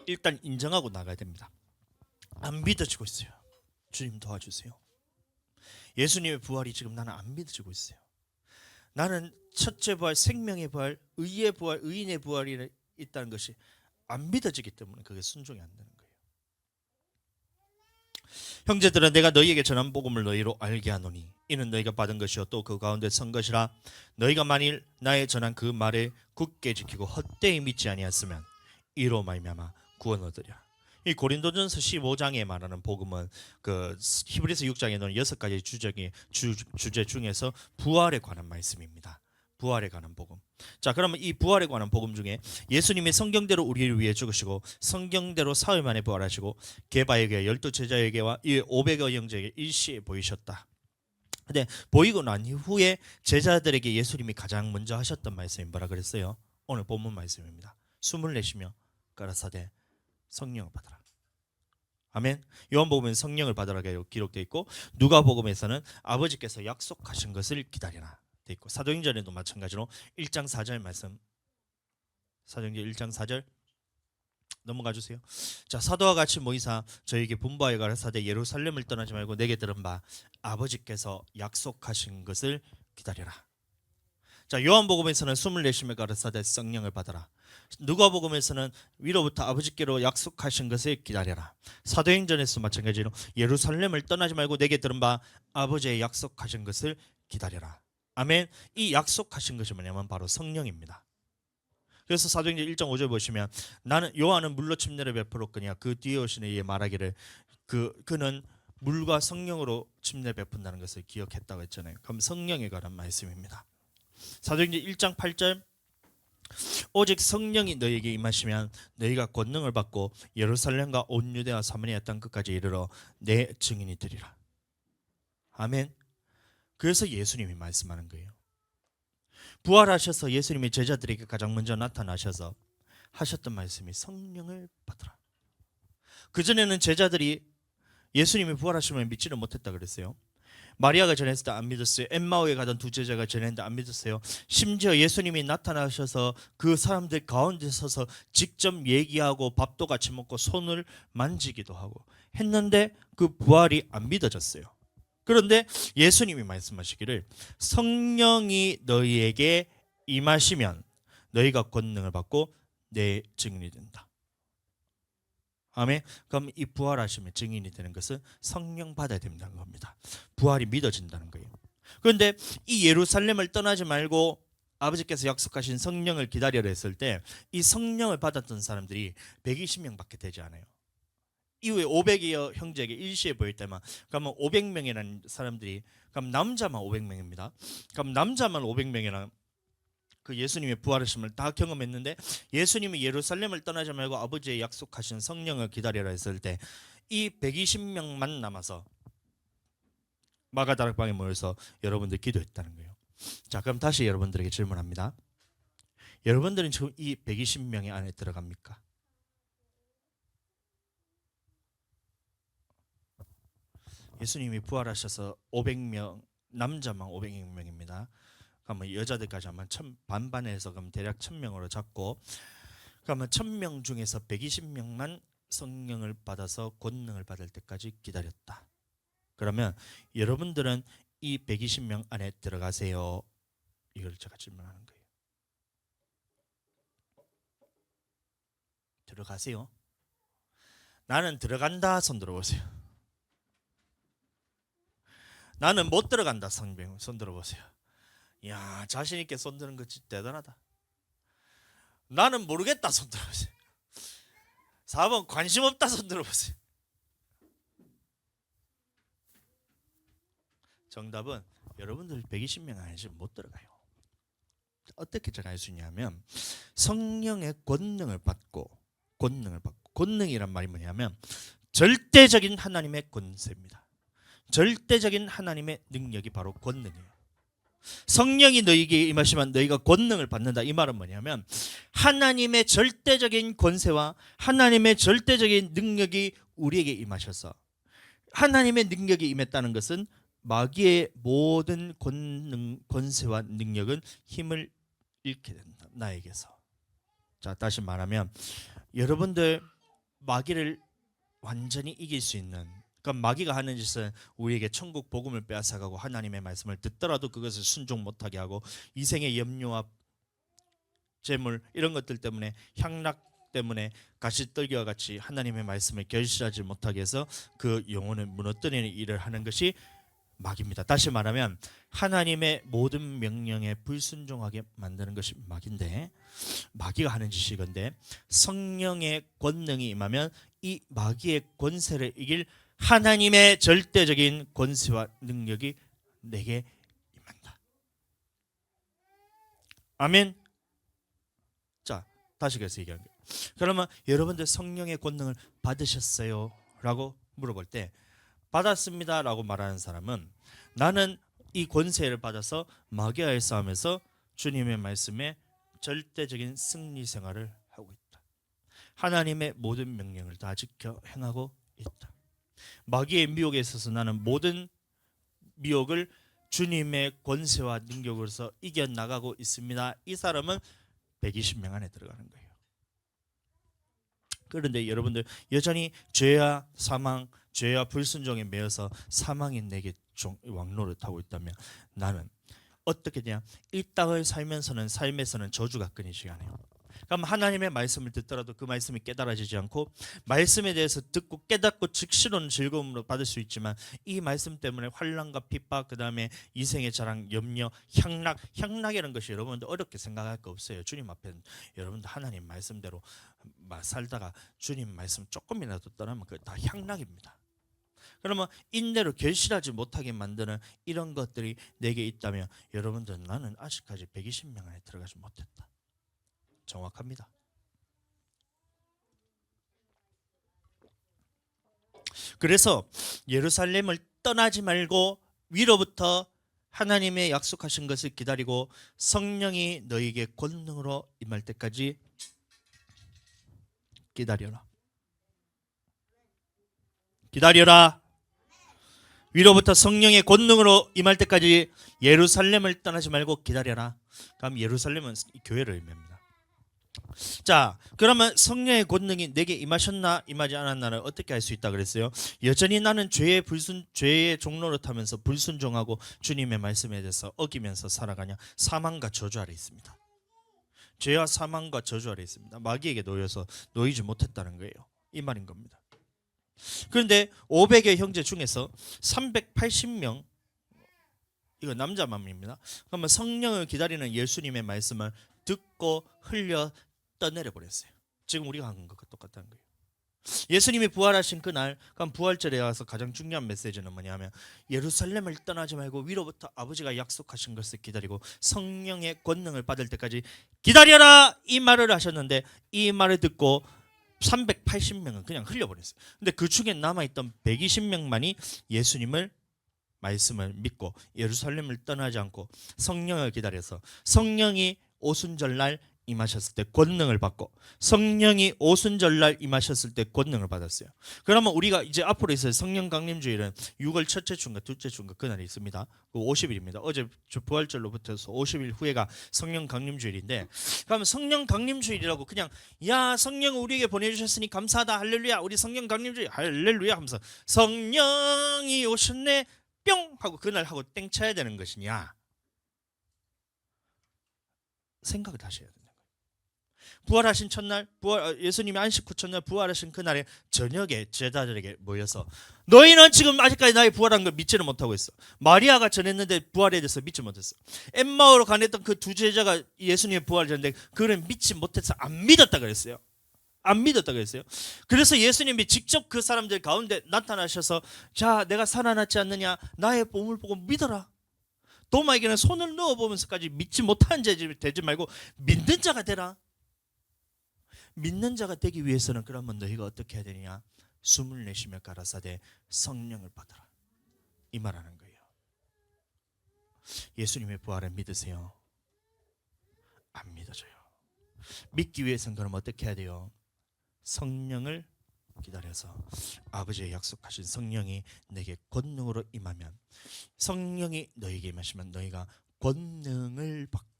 일단 인정하고 나가야 됩니다. 안 믿어지고 있어요. 주님 도와주세요. 예수님의 부활이 지금 나는 안 믿어지고 있어요. 나는 첫째 부활, 생명의 부활, 의의 부활, 의인의 부활이 있다는 것이 안 믿어지기 때문에 그게 순종이 안 되는 거예요. 형제들아 내가 너희에게 전한 복음을 너희로 알게 하노니 이는 너희가 받은 것이요 또 그 가운데 선 것이라 너희가 만일 나의 전한 그 말을 굳게 지키고 헛되이 믿지 아니하였으면 이로 말미암아 구원 얻으랴. 이 고린도전서 15장에 말하는 복음은 그 히브리서 6장에 넣은 6가지 주제 중에서 부활에 관한 말씀입니다. 부활에 관한 복음. 자, 그러면 이 부활에 관한 복음 중에 예수님이 성경대로 우리를 위해 죽으시고 성경대로 사흘 만에 부활하시고 게바에게 12제자에게와 500여 형제에게 일시에 보이셨다. 근데 보이고 난 후에 제자들에게 예수님이 가장 먼저 하셨던 말씀이 뭐라 그랬어요? 오늘 본문 말씀입니다. 숨을 내쉬며 가라사대 성령을 받아라. 아멘. 요한복음은 성령을 받으라고 기록되어 있고 누가복음에서는 아버지께서 약속하신 것을 기다리라 되어 있고 사도행전에도 마찬가지로 1장 4절 말씀. 사도행전 1장 4절 넘어가 주세요. 자, 사도와 같이 모이사 저에게 분부하여 가라사대 예루살렘을 떠나지 말고 내게 들은 바 아버지께서 약속하신 것을 기다려라. 자, 요한복음에서는 숨을 내쉬며 가라사대 성령을 받아라. 누가복음에서는 위로부터 아버지께로 약속하신 것을 기다려라. 사도행전에서 마찬가지로 예루살렘을 떠나지 말고 내게 들은 바 아버지의 약속하신 것을 기다려라. 아멘. 이 약속하신 것이 뭐냐면 바로 성령입니다. 그래서 사도행전 1장 5절 보시면 나는 요한은 물로 침례를 베풀었거니와 그 뒤에 오시는 이의 말하기를 그는 물과 성령으로 침례 베푼다는 것을 기억했다고 했잖아요. 그럼 성령에 관한 말씀입니다. 사도행전 1장 8절 오직 성령이 너희에게 임하시면 너희가 권능을 받고 예루살렘과 온 유대와 사마리아 땅 끝까지 이르러 내 증인이 되리라. 아멘. 그래서 예수님이 말씀하는 거예요. 부활하셔서 예수님이 제자들에게 가장 먼저 나타나셔서 하셨던 말씀이 성령을 받으라. 그전에는 제자들이 예수님이 부활하시면 믿지를 못했다 그랬어요. 마리아가 전했을 때 안 믿었어요. 엠마오에 가던 두 제자가 전했는데 안 믿었어요. 심지어 예수님이 나타나셔서 그 사람들 가운데 서서 직접 얘기하고 밥도 같이 먹고 손을 만지기도 하고 했는데 그 부활이 안 믿어졌어요. 그런데 예수님이 말씀하시기를 성령이 너희에게 임하시면 너희가 권능을 받고 내 증인이 된다. 아멘. 그럼 이 부활하시면 증인이 되는 것은 성령 받아야 된다는 겁니다. 부활이 믿어진다는 거예요. 그런데 이 예루살렘을 떠나지 말고 아버지께서 약속하신 성령을 기다려라 했을 때 이 성령을 받았던 사람들이 120명밖에 되지 않아요. 이후에 500여 형제에게 일시에 보일 때만, 그러면 500명이라는 사람들이, 그럼 남자만 500명입니다. 그럼 남자만 500명이라는 그 예수님의 부활하심을 다 경험했는데, 예수님이 예루살렘을 떠나지 말고 아버지의 약속하신 성령을 기다리라 했을 때 이 120명만 남아서 마가다락방에 모여서 여러분들 기도했다는 거예요. 자, 그럼 다시 여러분들에게 질문합니다. 여러분들은 지금 이 120명의 안에 들어갑니까? 예수님이 부활하셔서 500명, 남자만 500명입니다. 그러면 여자들까지 하면 반반해서 그럼 대략 1000명으로 잡고, 그러면 1000명 중에서 120명만 성령을 받아서 권능을 받을 때까지 기다렸다. 그러면 여러분들은 이 120명 안에 들어가세요? 이걸 제가 질문하는 거예요. 들어가세요? 나는 들어간다. 손 들어보세요. 나는 못 들어간다. 손 들어보세요. 이야, 자신 있게 손 드는 거 진짜 대단하다. 나는 모르겠다. 손 들어보세요. 4번 관심 없다. 손 들어보세요. 정답은 여러분들 120명 안에 지금 못 들어가요. 어떻게 들어갈 수 있냐면 성령의 권능을 받고, 권능이란 말이 뭐냐면 절대적인 하나님의 권세입니다. 절대적인 하나님의 능력이 바로 권능이에요. 성령이 너희에게 임하시면 너희가 권능을 받는다. 이 말은 뭐냐면 하나님의 절대적인 권세와 하나님의 절대적인 능력이 우리에게 임하셔서, 하나님의 능력이 임했다는 것은 마귀의 모든 권세와 능력은 힘을 잃게 된다. 나에게서. 자, 다시 말하면 여러분들 마귀를 완전히 이길 수 있는, 그럼 마귀가 하는 짓은 우리에게 천국 복음을 빼앗아가고 하나님의 말씀을 듣더라도 그것을 순종 못하게 하고, 이생의 염려와 재물 이런 것들 때문에, 향락 때문에 가시떨기와 같이 하나님의 말씀을 결실하지 못하게 해서 그 영혼을 무너뜨리는 일을 하는 것이 마귀입니다. 다시 말하면 하나님의 모든 명령에 불순종하게 만드는 것이 마귀인데, 마귀가 하는 짓이 이건데, 성령의 권능이 임하면 이 마귀의 권세를 이길 하나님의 절대적인 권세와 능력이 내게 임한다. 아멘. 자, 다시 그래서 얘기하는 거예요. 그러면 여러분들 성령의 권능을 받으셨어요? 라고 물어볼 때 받았습니다 라고 말하는 사람은, 나는 이 권세를 받아서 마귀와의 싸움에서 주님의 말씀에 절대적인 승리 생활을 하고 있다. 하나님의 모든 명령을 다 지켜 행하고 있다. 마귀의 미혹에 있어서 나는 모든 미혹을 주님의 권세와 능력으로서 이겨나가고 있습니다. 이 사람은 120명 안에 들어가는 거예요. 그런데 여러분들 여전히 죄와 사망, 죄와 불순종에 매여서 사망이 내게 왕노릇하고 있다면, 나는 어떻게 되냐? 이 땅을 살면서는, 삶에서는 저주가 끊이지 않아요. 그럼 하나님의 말씀을 듣더라도 그 말씀이 깨달아지지 않고, 말씀에 대해서 듣고 깨닫고 즉시로는 즐거움으로 받을 수 있지만, 이 말씀 때문에 환난과 핍박, 그 다음에 이생의 자랑, 염려, 향락이라는 것이 여러분들 어렵게 생각할 거 없어요. 주님 앞에 여러분들 하나님 말씀대로 살다가 주님 말씀 조금이라도 떠나면 그거 다 향락입니다. 그러면 인내로 결실하지 못하게 만드는 이런 것들이 내게 있다면, 여러분들 나는 아직까지 120명 안에 들어가지 못했다. 정확합니다. 그래서 예루살렘을 떠나지 말고 위로부터 하나님의 약속하신 것을 기다리고 성령이 너희에게 권능으로 임할 때까지 기다려라. 기다려라. 위로부터 성령의 권능으로 임할 때까지 예루살렘을 떠나지 말고 기다려라. 그럼 예루살렘은 교회를 의미합니다. 자, 그러면 성령의 권능이 내게 임하셨나 임하지 않았나를 어떻게 알 수 있다 그랬어요? 여전히 나는 죄의 종로를 타면서 불순종하고 주님의 말씀에 대해서 어기면서 살아가냐? 사망과 저주 아래 있습니다. 죄와 사망과 저주 아래 있습니다. 마귀에게 놓이지 못했다는 거예요. 이 말인 겁니다. 그런데 500여 형제 중에서 380명, 이거 남자만입니다. 그러면 성령을 기다리는 예수님의 말씀을 듣고 흘려 떠내려 버렸어요. 지금 우리가 한 것과 똑같다는 거예요. 예수님이 부활하신 그날, 그럼 부활절에 와서 가장 중요한 메시지는 뭐냐면 예루살렘을 떠나지 말고 위로부터 아버지가 약속하신 것을 기다리고 성령의 권능을 받을 때까지 기다려라 이 말을 하셨는데, 이 말을 듣고 380명은 그냥 흘려버렸어요. 근데 그 중에 남아있던 120명만이 예수님을 말씀을 믿고 예루살렘을 떠나지 않고 성령을 기다려서 성령이 오순절날 임하셨을 때 권능을 받고, 성령이 오순절날 임하셨을 때 권능을 받았어요. 그러면 우리가 이제 앞으로 있을 성령 강림주일은 6월 첫째 주인가 둘째 주인가 그날이 있습니다. 50일입니다. 어제 부활절로부터서 50일 후에가 성령 강림주일인데, 그러면 성령 강림주일이라고 그냥 야 성령 우리에게 보내주셨으니 감사하다 할렐루야 우리 성령 강림주일 할렐루야 하면서 성령이 오셨네 뿅 하고 그날 하고 땡 쳐야 되는 것이냐, 생각을 다시 해야 된다. 부활하신 첫날, 예수님이 안식 후 첫날 부활하신 그날에 저녁에 제자들에게 모여서 너희는 지금 아직까지 나의 부활한 걸 믿지를 못하고 있어. 마리아가 전했는데 부활에 대해서 믿지 못했어. 엠마오로 가냈던 그 두 제자가 예수님의 부활을 전했는데 그를 믿지 못해서 안 믿었다 그랬어요. 안 믿었다 그랬어요. 그래서 예수님이 직접 그 사람들 가운데 나타나셔서 자 내가 살아났지 않느냐 나의 몸을 보고 믿어라. 도마에게는 손을 넣어보면서까지 믿지 못하는 자 되지 말고 믿는 자가 되라. 믿는 자가 되기 위해서는 그러면 너희가 어떻게 해야 되느냐, 숨을 내쉬며 가라사대 성령을 받아라 이 말하는 거예요. 예수님의 부활을 믿으세요? 안 믿어져요. 믿기 위해서는 그럼 어떻게 해야 돼요? 성령을 기다려서 아버지의 약속하신 성령이 내게 권능으로 임하면, 성령이 너에게 임하시면 너희가 권능을 받고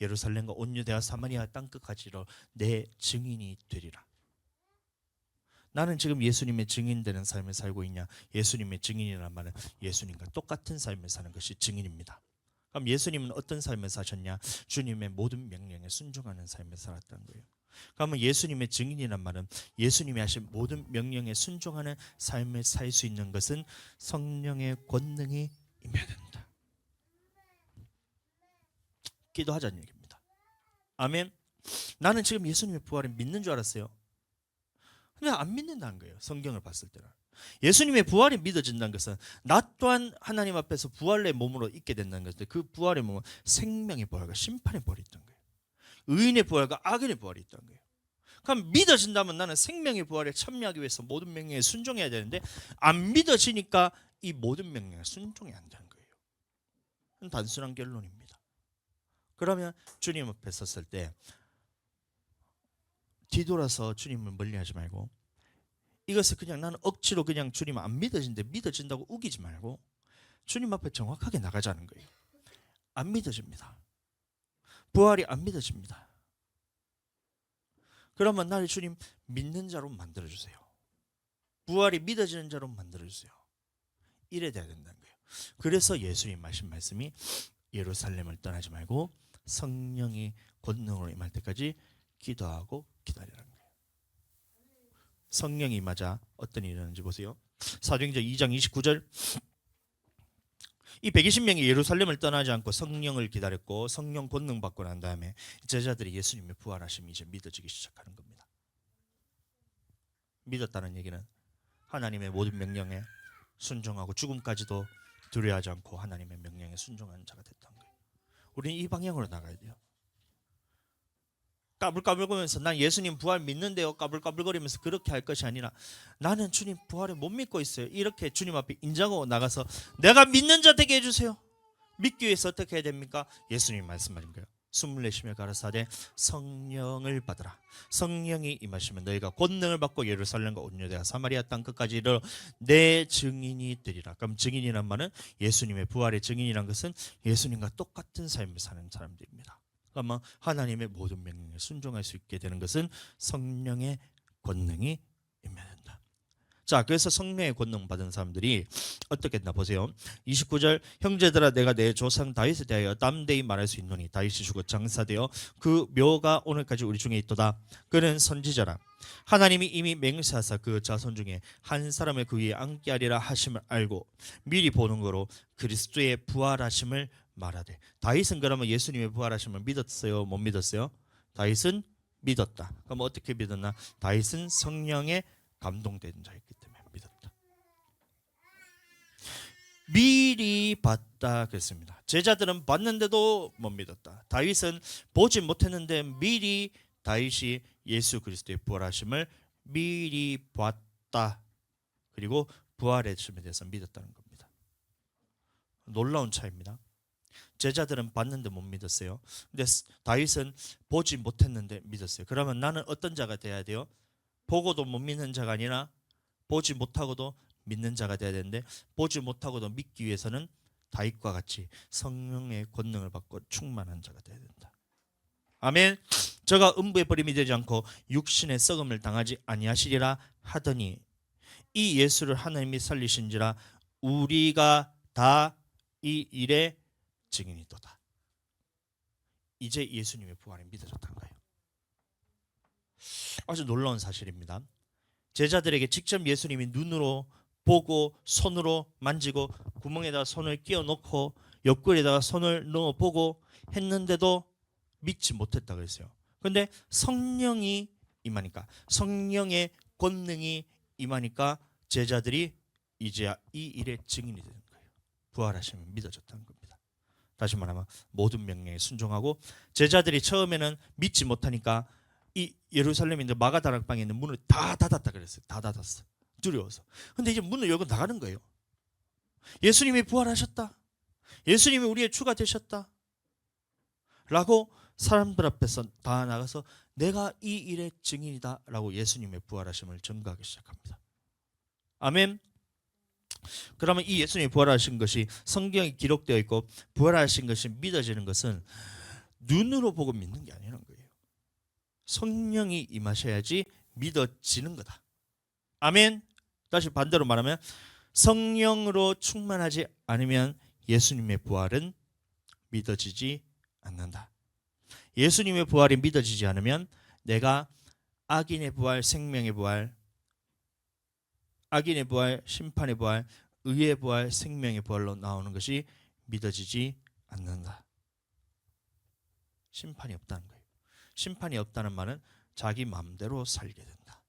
예루살렘과 온 유대와 사마리아 땅끝까지로 내 증인이 되리라. 나는 지금 예수님의 증인되는 삶을 살고 있냐? 예수님의 증인이라는 말은 예수님과 똑같은 삶을 사는 것이 증인입니다. 그럼 예수님은 어떤 삶을 사셨냐? 주님의 모든 명령에 순종하는 삶을 살았다는 거예요. 그러면 예수님의 증인이란 말은 예수님이 하신 모든 명령에 순종하는 삶을 살 수 있는 것은 성령의 권능이 임해야 된다. 기도하자는 얘기입니다. 아멘. 나는 지금 예수님의 부활을 믿는 줄 알았어요. 근데 안 믿는다는 거예요. 성경을 봤을 때는 예수님의 부활이 믿어진다는 것은 나 또한 하나님 앞에서 부활의 몸으로 있게 된다는 것인데, 그 부활의 몸은 생명의 부활과 심판의 부활이 있다는 거예요. 의인의 부활과 악인의 부활이 있다는 거예요. 그럼 믿어진다면 나는 생명의 부활에 참여하기 위해서 모든 명령에 순종해야 되는데, 안 믿어지니까 이 모든 명령에 순종이 안 되는 거예요. 단순한 결론입니다. 그러면 주님 앞에 섰을 때 뒤돌아서 주님을 멀리하지 말고, 이것을 그냥 나는 억지로 그냥 주님 안 믿어진데 믿어진다고 우기지 말고 주님 앞에 정확하게 나가자는 거예요. 안 믿어집니다. 부활이 안 믿어집니다. 그러면 나를 주님 믿는 자로 만들어주세요. 부활이 믿어지는 자로 만들어주세요. 이래 돼야 된다는 거예요. 그래서 예수님 말씀이 예루살렘을 떠나지 말고 성령이 권능으로 임할 때까지 기도하고 기다리라는 거예요. 성령이 임하자 어떤 일이 일어나는지 보세요. 사도행전 2장 29절, 이 120명이 예루살렘을 떠나지 않고 성령을 기다렸고 성령 권능 받고 난 다음에 제자들이 예수님의 부활하심이 이제 믿어지기 시작하는 겁니다. 믿었다는 얘기는 하나님의 모든 명령에 순종하고 죽음까지도 두려워하지 않고 하나님의 명령에 순종하는 자가 됐다는 거예요. 우리는 이 방향으로 나가야 돼요. 까불까불거리면서 난 예수님 부활 믿는데요 까불까불거리면서 그렇게 할 것이 아니라, 나는 주님 부활을 못 믿고 있어요. 이렇게 주님 앞에 인정하고 나가서 내가 믿는 자 되게 해주세요. 믿기 위해서 어떻게 해야 됩니까? 예수님 말씀하신 거예요. 숨을 내쉬며 가라사대 성령을 받으라. 성령이 임하시면 너희가 권능을 받고 예루살렘과 온 유대와 사마리아 땅 끝까지 이르러 내 증인이 되리라. 그럼 증인이란 말은 예수님의 부활의 증인이란 것은 예수님과 똑같은 삶을 사는 사람들입니다. 그러면 하나님의 모든 명령에 순종할 수 있게 되는 것은 성령의 권능이 임해야 된다. 자, 그래서 성령의 권능 받은 사람들이 어떻게 했나 보세요. 29절, 형제들아 내가 내 조상 다윗에 대하여 담대히 말할 수 있노니 다윗이 죽어 장사되어 그 묘가 오늘까지 우리 중에 있도다. 그는 선지자라. 하나님이 이미 맹세하사 그 자손 중에 한 사람을 그 위에 앉게 하리라 하심을 알고 미리 보는 거로 그리스도의 부활하심을 말하되. 다윗은 그러면 예수님의 부활하심을 믿었어요? 못 믿었어요? 다윗은 믿었다. 그럼 어떻게 믿었나? 다윗은 성령의 감동된 자였기 때문에 믿었다. 미리 봤다 그랬습니다. 제자들은 봤는데도 못 믿었다. 다윗은 보지 못했는데 미리 다윗이 예수 그리스도의 부활하심을 미리 봤다. 그리고 부활의 춤에 대해서 믿었다는 겁니다. 놀라운 차이입니다. 제자들은 봤는데 못 믿었어요. 근데 다윗은 보지 못했는데 믿었어요. 그러면 나는 어떤 자가 돼야 돼요? 보고도 못 믿는 자가 아니라 보지 못하고도 믿는 자가 돼야 되는데, 보지 못하고도 믿기 위해서는 다윗과 같이 성령의 권능을 받고 충만한 자가 돼야 된다. 아멘. 저가 음부의 버림이 되지 않고 육신의 썩음을 당하지 아니하시리라 하더니 이 예수를 하나님이 살리신지라 우리가 다 이 일의 증인이도다. 이제 예수님의 부활이 믿어졌다는 거예요. 아주 놀라운 사실입니다. 제자들에게 직접 예수님이 눈으로 보고 손으로 만지고 구멍에다가 손을 끼워 넣고 옆구리에다가 손을 넣어 보고 했는데도 믿지 못했다 그랬어요. 그런데 성령이 임하니까, 성령의 권능이 임하니까 제자들이 이제 이 일의 증인이 되는 거예요. 부활하시면 믿어졌다는 겁니다. 다시 말하면 모든 명령에 순종하고, 제자들이 처음에는 믿지 못하니까 이 예루살렘인데 마가다락방에 있는 문을 다 닫았다 그랬어요. 다 닫았어. 두려워서. 근데 이제 문을 열고 나가는 거예요. 예수님이 부활하셨다. 예수님이 우리의 주가 되셨다. 라고 사람들 앞에서 다 나가서 내가 이 일의 증인이다 라고 예수님의 부활하심을 전가하기 시작합니다. 아멘. 그러면 이 예수님이 부활하신 것이 성경에 기록되어 있고 부활하신 것이 믿어지는 것은 눈으로 보고 믿는 게 아니라는 거예요. 성령이 임하셔야지 믿어지는 거다. 아멘. 다시 반대로 말하면 성령으로 충만하지 않으면 예수님의 부활은 믿어지지 않는다. 예수님의 부활이 믿어지지 않으면 내가 악인의 부활, 생명의 부활, 악인의 부활, 심판의 부활, 의의 부활, 생명의 부활로 나오는 것이 믿어지지 않는다. 심판이 없다는 거예요. 심판이 없다는 말은 자기 마음대로 살게 된다.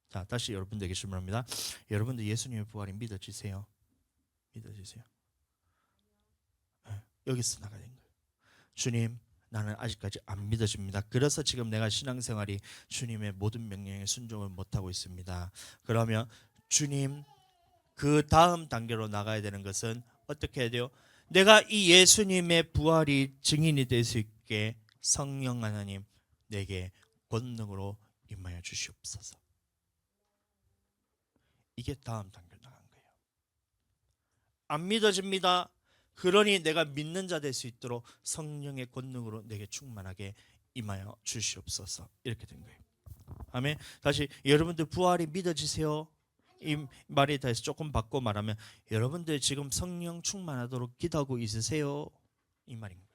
자, 다시 여러분들에게 질문합니다. 여러분들 예수님의 부활이 믿어지세요? 믿어지세요? 네, 여기서 나가야 되는 거예요. 주님, 나는 아직까지 안 믿어집니다. 그래서 지금 내가 신앙생활이 주님의 모든 명령에 순종을 못하고 있습니다. 그러면 주님, 그 다음 단계로 나가야 되는 것은 어떻게 해야 돼요? 내가 이 예수님의 부활이 증인이 될 수 있게 성령 하나님 내게 권능으로 임하여 주시옵소서. 이게 다음 단계로 나간 거예요. 안 믿어집니다. 그러니 내가 믿는 자 될 수 있도록 성령의 권능으로 내게 충만하게 임하여 주시옵소서. 이렇게 된 거예요. 아멘. 다시 여러분들 부활이 믿어지세요? 이 말에 대해서 조금 바꿔 말하면 여러분들 지금 성령 충만하도록 기도하고 있으세요? 이 말인 거예요.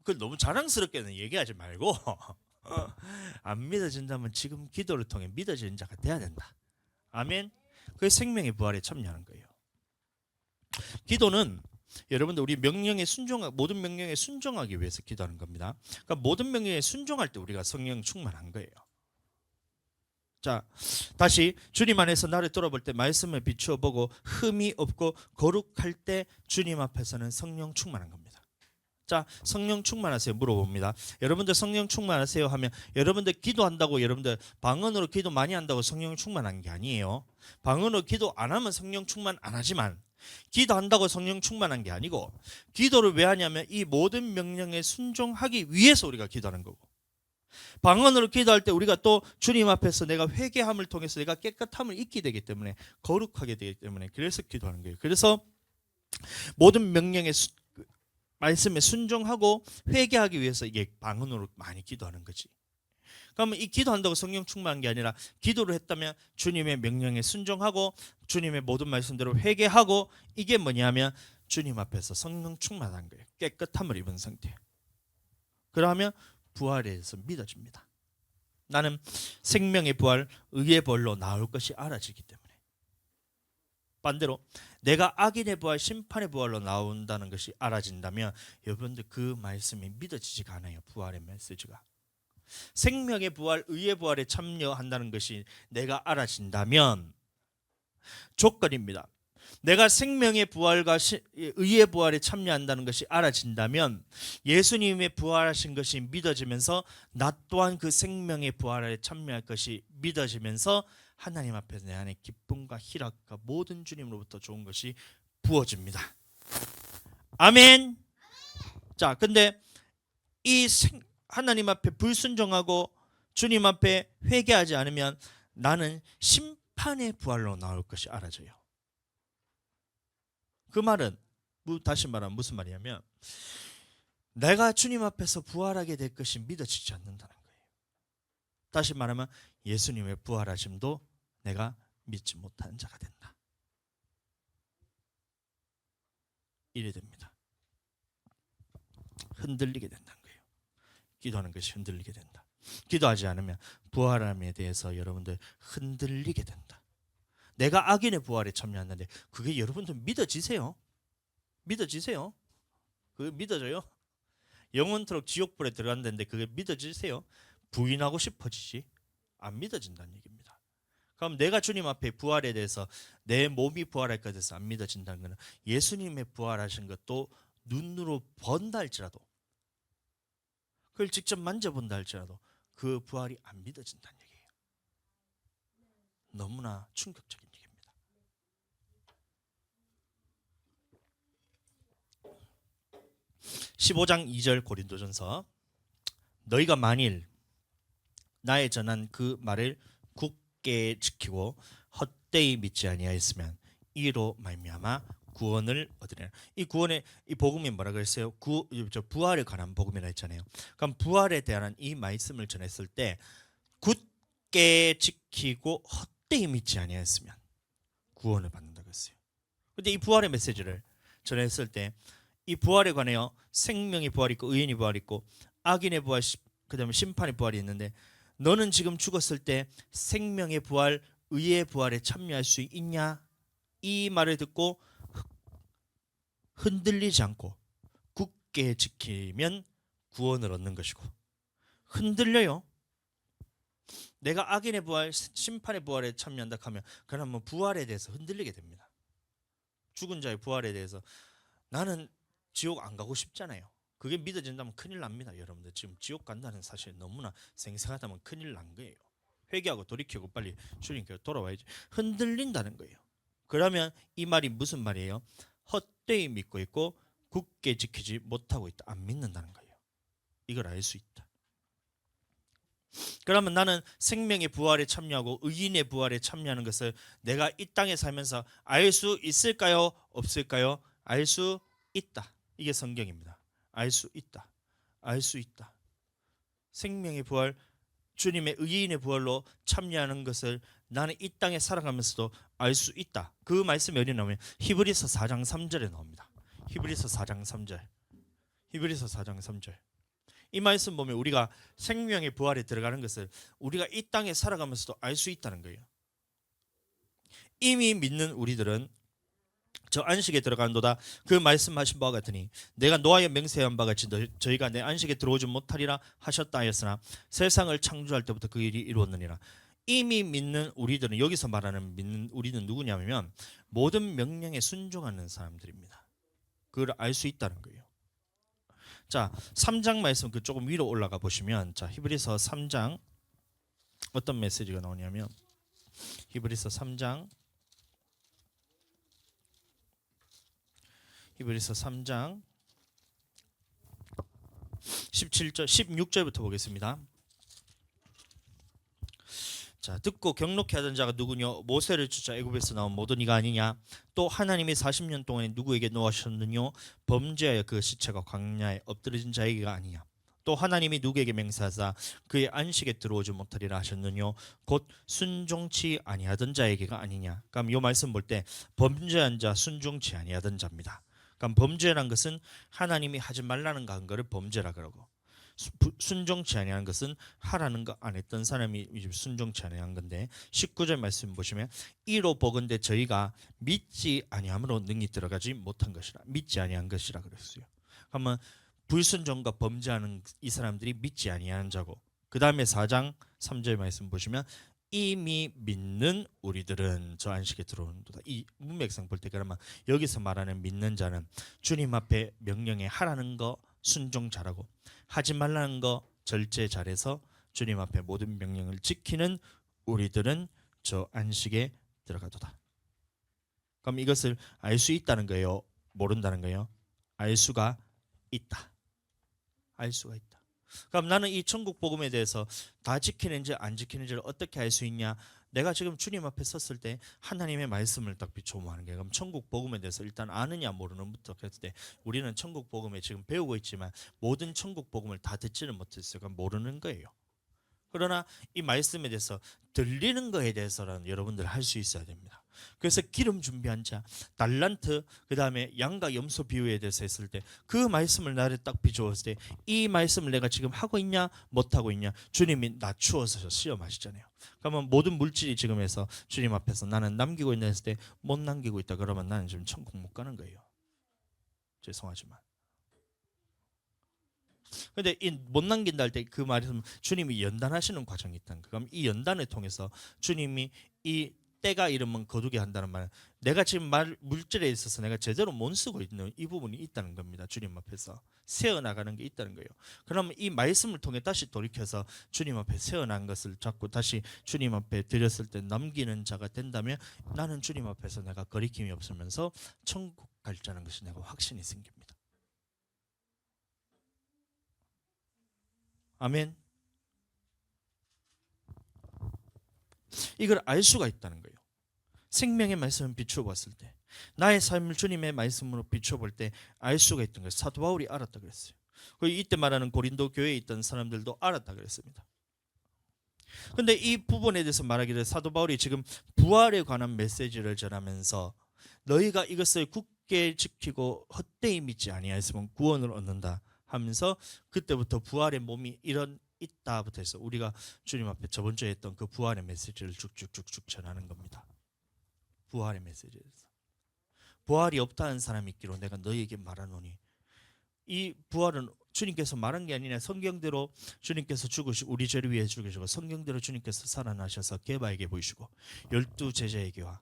그 너무 자랑스럽게는 얘기하지 말고 안 믿어진다면 지금 기도를 통해 믿어지는 자가 돼야 된다. 아멘. 그 생명의 부활에 참여하는 거예요. 기도는 여러분들 우리 명령에 모든 명령에 순종하기 위해서 기도하는 겁니다. 그러니까 모든 명령에 순종할 때 우리가 성령 충만한 거예요. 자, 다시 주님 안에서 나를 돌아볼 때 말씀을 비추어 보고 흠이 없고 거룩할 때 주님 앞에서는 성령 충만한 겁니다. 자, 성령 충만하세요? 물어봅니다. 여러분들 성령 충만하세요? 하면 여러분들 기도한다고 여러분들 방언으로 기도 많이 한다고 성령 충만한 게 아니에요. 방언으로 기도 안 하면 성령 충만 안 하지만 기도한다고 성령 충만한 게 아니고, 기도를 왜 하냐면 이 모든 명령에 순종하기 위해서 우리가 기도하는 거고, 방언으로 기도할 때 우리가 또 주님 앞에서 내가 회개함을 통해서 내가 깨끗함을 잊게 되기 때문에, 거룩하게 되기 때문에 그래서 기도하는 거예요. 그래서 모든 명령에 말씀에 순종하고 회개하기 위해서 이게 방언으로 많이 기도하는 거지. 그러면 이 기도한다고 성령 충만한 게 아니라 기도를 했다면 주님의 명령에 순종하고 주님의 모든 말씀대로 회개하고, 이게 뭐냐면 주님 앞에서 성령 충만한 거예요. 깨끗함을 입은 상태. 그러면 부활에 대해서 믿어집니다. 나는 생명의 부활, 의의 부활로 나올 것이 알아지기 때문에. 반대로 내가 악인의 부활, 심판의 부활로 나온다는 것이 알아진다면 여러분들 그 말씀이 믿어지지가 않아요. 부활의 메시지가. 생명의 부활, 의의 부활에 참여한다는 것이 내가 알아진다면 조건입니다. 내가 생명의 부활과 의의 부활에 참여한다는 것이 알아진다면 예수님의 부활하신 것이 믿어지면서 나 또한 그 생명의 부활에 참여할 것이 믿어지면서 하나님 앞에서 내 안에 기쁨과 희락과 모든 주님으로부터 좋은 것이 부어집니다. 아멘. 자, 근데 하나님 앞에 불순종하고 주님 앞에 회개하지 않으면 나는 심판의 부활로 나올 것이 알아져요. 그 말은 다시 말하면 무슨 말이냐면 내가 주님 앞에서 부활하게 될 것이 믿어지지 않는다는 거예요. 다시 말하면 예수님의 부활하심도 내가 믿지 못하는 자가 된다. 이래 됩니다. 흔들리게 된다는 거예요. 기도하는 것이 흔들리게 된다. 기도하지 않으면 부활함에 대해서 여러분들 흔들리게 된다. 내가 악인의 부활에 참여하는데 그게 여러분들 믿어지세요? 믿어지세요? 그게 믿어져요? 영원토록 지옥불에 들어간다는데 그게 믿어지세요? 부인하고 싶어지지 안 믿어진다는 얘기입니다. 그럼 내가 주님 앞에 부활에 대해서 내 몸이 부활할 것에 대해서 안 믿어진다는 것은 예수님의 부활하신 것도 눈으로 본다 할지라도 그걸 직접 만져본다 할지라도 그 부활이 안 믿어진다는 얘기예요. 너무나 충격적인 얘기입니다. (15장 2절) 고린도전서 너희가 만일 나의 전한 그 말을 굳게 지키고 헛되이 믿지 아니하였으면 이로 말미암아 구원을 얻으리라. 이 구원의 이 복음이 뭐라 그랬어요? 부활에 관한 복음이라 했잖아요. 그럼 부활에 대한 이 말씀을 전했을 때 굳게 지키고 헛되이 믿지 아니하였으면 구원을 받는다고 했어요. 근데 이 부활의 메시지를 전했을 때 이 부활에 관하여 생명의 부활이 있고 의인의 부활이 있고 악인의 부활, 그다음에 심판의 부활이 있는데 너는 지금 죽었을 때 생명의 부활, 의의 부활에 참여할 수 있냐? 이 말을 듣고 흔들리지 않고 굳게 지키면 구원을 얻는 것이고, 흔들려요. 내가 악인의 부활, 심판의 부활에 참여한다 하면 그러면 부활에 대해서 흔들리게 됩니다. 죽은 자의 부활에 대해서 나는 지옥 안 가고 싶잖아요. 그게 믿어진다면 큰일 납니다. 여러분들 지금 지옥 간다는 사실이 너무나 생생하다면 큰일 난 거예요. 회개하고 돌이키고 빨리 주님께 돌아와야지. 흔들린다는 거예요. 그러면 이 말이 무슨 말이에요? 헛되이 믿고 있고 굳게 지키지 못하고 있다. 안 믿는다는 거예요. 이걸 알 수 있다. 그러면 나는 생명의 부활에 참여하고 의인의 부활에 참여하는 것을 내가 이 땅에 살면서 알 수 있을까요? 없을까요? 알 수 있다. 이게 성경입니다. 알 수 있다. 알 수 있다. 생명의 부활, 주님의 의인의 부활로 참여하는 것을 나는 이 땅에 살아가면서도 알 수 있다. 그 말씀이 어디 나오면 히브리서 4장 3절에 나옵니다. 히브리서 4장 3절. 히브리서 4장 3절. 이 말씀 보면 우리가 생명의 부활에 들어가는 것을 우리가 이 땅에 살아가면서도 알 수 있다는 거예요. 이미 믿는 우리들은 저 안식에 들어간도다 그 말씀하신 바와 같으니 내가 노아에 맹세한 바와 같이 저희가 내 안식에 들어오지 못하리라 하셨다 하였으나 세상을 창조할 때부터 그 일이 이루었느니라. 이미 믿는 우리들은, 여기서 말하는 믿는 우리는 누구냐면 모든 명령에 순종하는 사람들입니다. 그걸 알 수 있다는 거예요. 자, 3장 말씀 그 조금 위로 올라가 보시면, 자, 히브리서 3장 어떤 메시지가 나오냐면 히브리서 3장 17절 16절부터 보겠습니다. 자, 듣고 경록케 하던 자가 누구뇨? 모세를 쫓아 애굽에서 나온 모든 이가 아니냐? 또 하나님이 40년 동안에 누구에게 노하셨느뇨? 범죄하여 그 시체가 광야에 엎드려진 자에게가 아니냐? 또 하나님이 누구에게 맹세하사 그의 안식에 들어오지 못하리라 하셨느뇨? 곧 순종치 아니하던 자에게가 아니냐? 그럼 이 말씀 볼 때 범죄한 자, 순종치 아니하던 자입니다. 그럼 범죄란 것은 하나님이 하지 말라는 거 한 거를 범죄라 그러고, 순종치 아니하는 것은 하라는 거 안 했던 사람이 순종치 아니한 건데, 19절 말씀 보시면 이로 보건대 저희가 믿지 아니함으로 능히 들어가지 못한 것이라, 믿지 아니한 것이라 그랬어요. 그러면 불순종과 범죄하는 이 사람들이 믿지 아니하는 자고, 그 다음에 4장 3절 말씀 보시면 이미 믿는 우리들은 저 안식에 들어오는도다. 이 문맥상 볼 때 그러면 여기서 말하는 믿는 자는 주님 앞에 명령에 하라는 거 순종 잘하고 하지 말라는 거 절제 잘해서 주님 앞에 모든 명령을 지키는 우리들은 저 안식에 들어가도다. 그럼 이것을 알 수 있다는 거예요? 모른다는 거예요? 알 수가 있다. 알 수가 있다. 그럼 나는 이 천국 복음에 대해서 다 지키는지 안 지키는지를 어떻게 알 수 있냐? 내가 지금 주님 앞에 섰을 때 하나님의 말씀을 딱 비춰보는 게, 그럼 천국 복음에 대해서 일단 아느냐 모르는부터 했을 때 우리는 천국 복음에 지금 배우고 있지만 모든 천국 복음을 다 듣지는 못했어요. 그럼 모르는 거예요. 그러나 이 말씀에 대해서 들리는 거에 대해서는 여러분들 할 수 있어야 됩니다. 그래서 기름 준비한 자, 달란트, 그 다음에 양과 염소 비유에 대해서 했을 때 그 말씀을 나를 딱 비추었을 때 이 말씀을 내가 지금 하고 있냐 못하고 있냐 주님이 낮추어서 시험하시잖아요. 그러면 모든 물질이 지금 해서 주님 앞에서 나는 남기고 있나 했을 때 못 남기고 있다 그러면 나는 지금 천국 못 가는 거예요. 죄송하지만. 근데 이 못 남긴다 할 때 그 말은 주님이 연단하시는 과정이 있다는 거예요. 그럼 이 연단을 통해서 주님이 이 때가 이르면 거두게 한다는 말은 내가 지금 물질에 있어서 내가 제대로 못 쓰고 있는 이 부분이 있다는 겁니다. 주님 앞에서 세어나가는 게 있다는 거예요. 그러면 이 말씀을 통해 다시 돌이켜서 주님 앞에 세어난 것을 잡고 다시 주님 앞에 드렸을 때 남기는 자가 된다면 나는 주님 앞에서 내가 거리낌이 없으면서 천국 갈 자는 것이 내가 확신이 생깁니다. 아멘. 이걸 알 수가 있다는 거예요. 생명의 말씀을 비추어 봤을 때 나의 삶을 주님의 말씀으로 비추어 볼 때 알 수가 있던 거예요. 사도 바울이 알았다 그랬어요. 그리고 이때 말하는 고린도 교회에 있던 사람들도 알았다 그랬습니다. 그런데 이 부분에 대해서 말하기를 사도 바울이 지금 부활에 관한 메시지를 전하면서 너희가 이것을 굳게 지키고 헛되이 믿지 아니하였으면 구원을 얻는다 하면서 그때부터 부활의 몸이 이런 있다부터 해서 우리가 주님 앞에 저번 주에 했던 그 부활의 메시지를 쭉쭉쭉쭉 전하는 겁니다. 부활의 메시지에서 부활이 없다는 사람이 있기로 내가 너희에게 말하노니 이 부활은 주님께서 말한 게 아니라 성경대로 주님께서 죽으시고 우리 죄를 위해 죽으시고 성경대로 주님께서 살아나셔서 게바에게 보이시고 12 제자에게와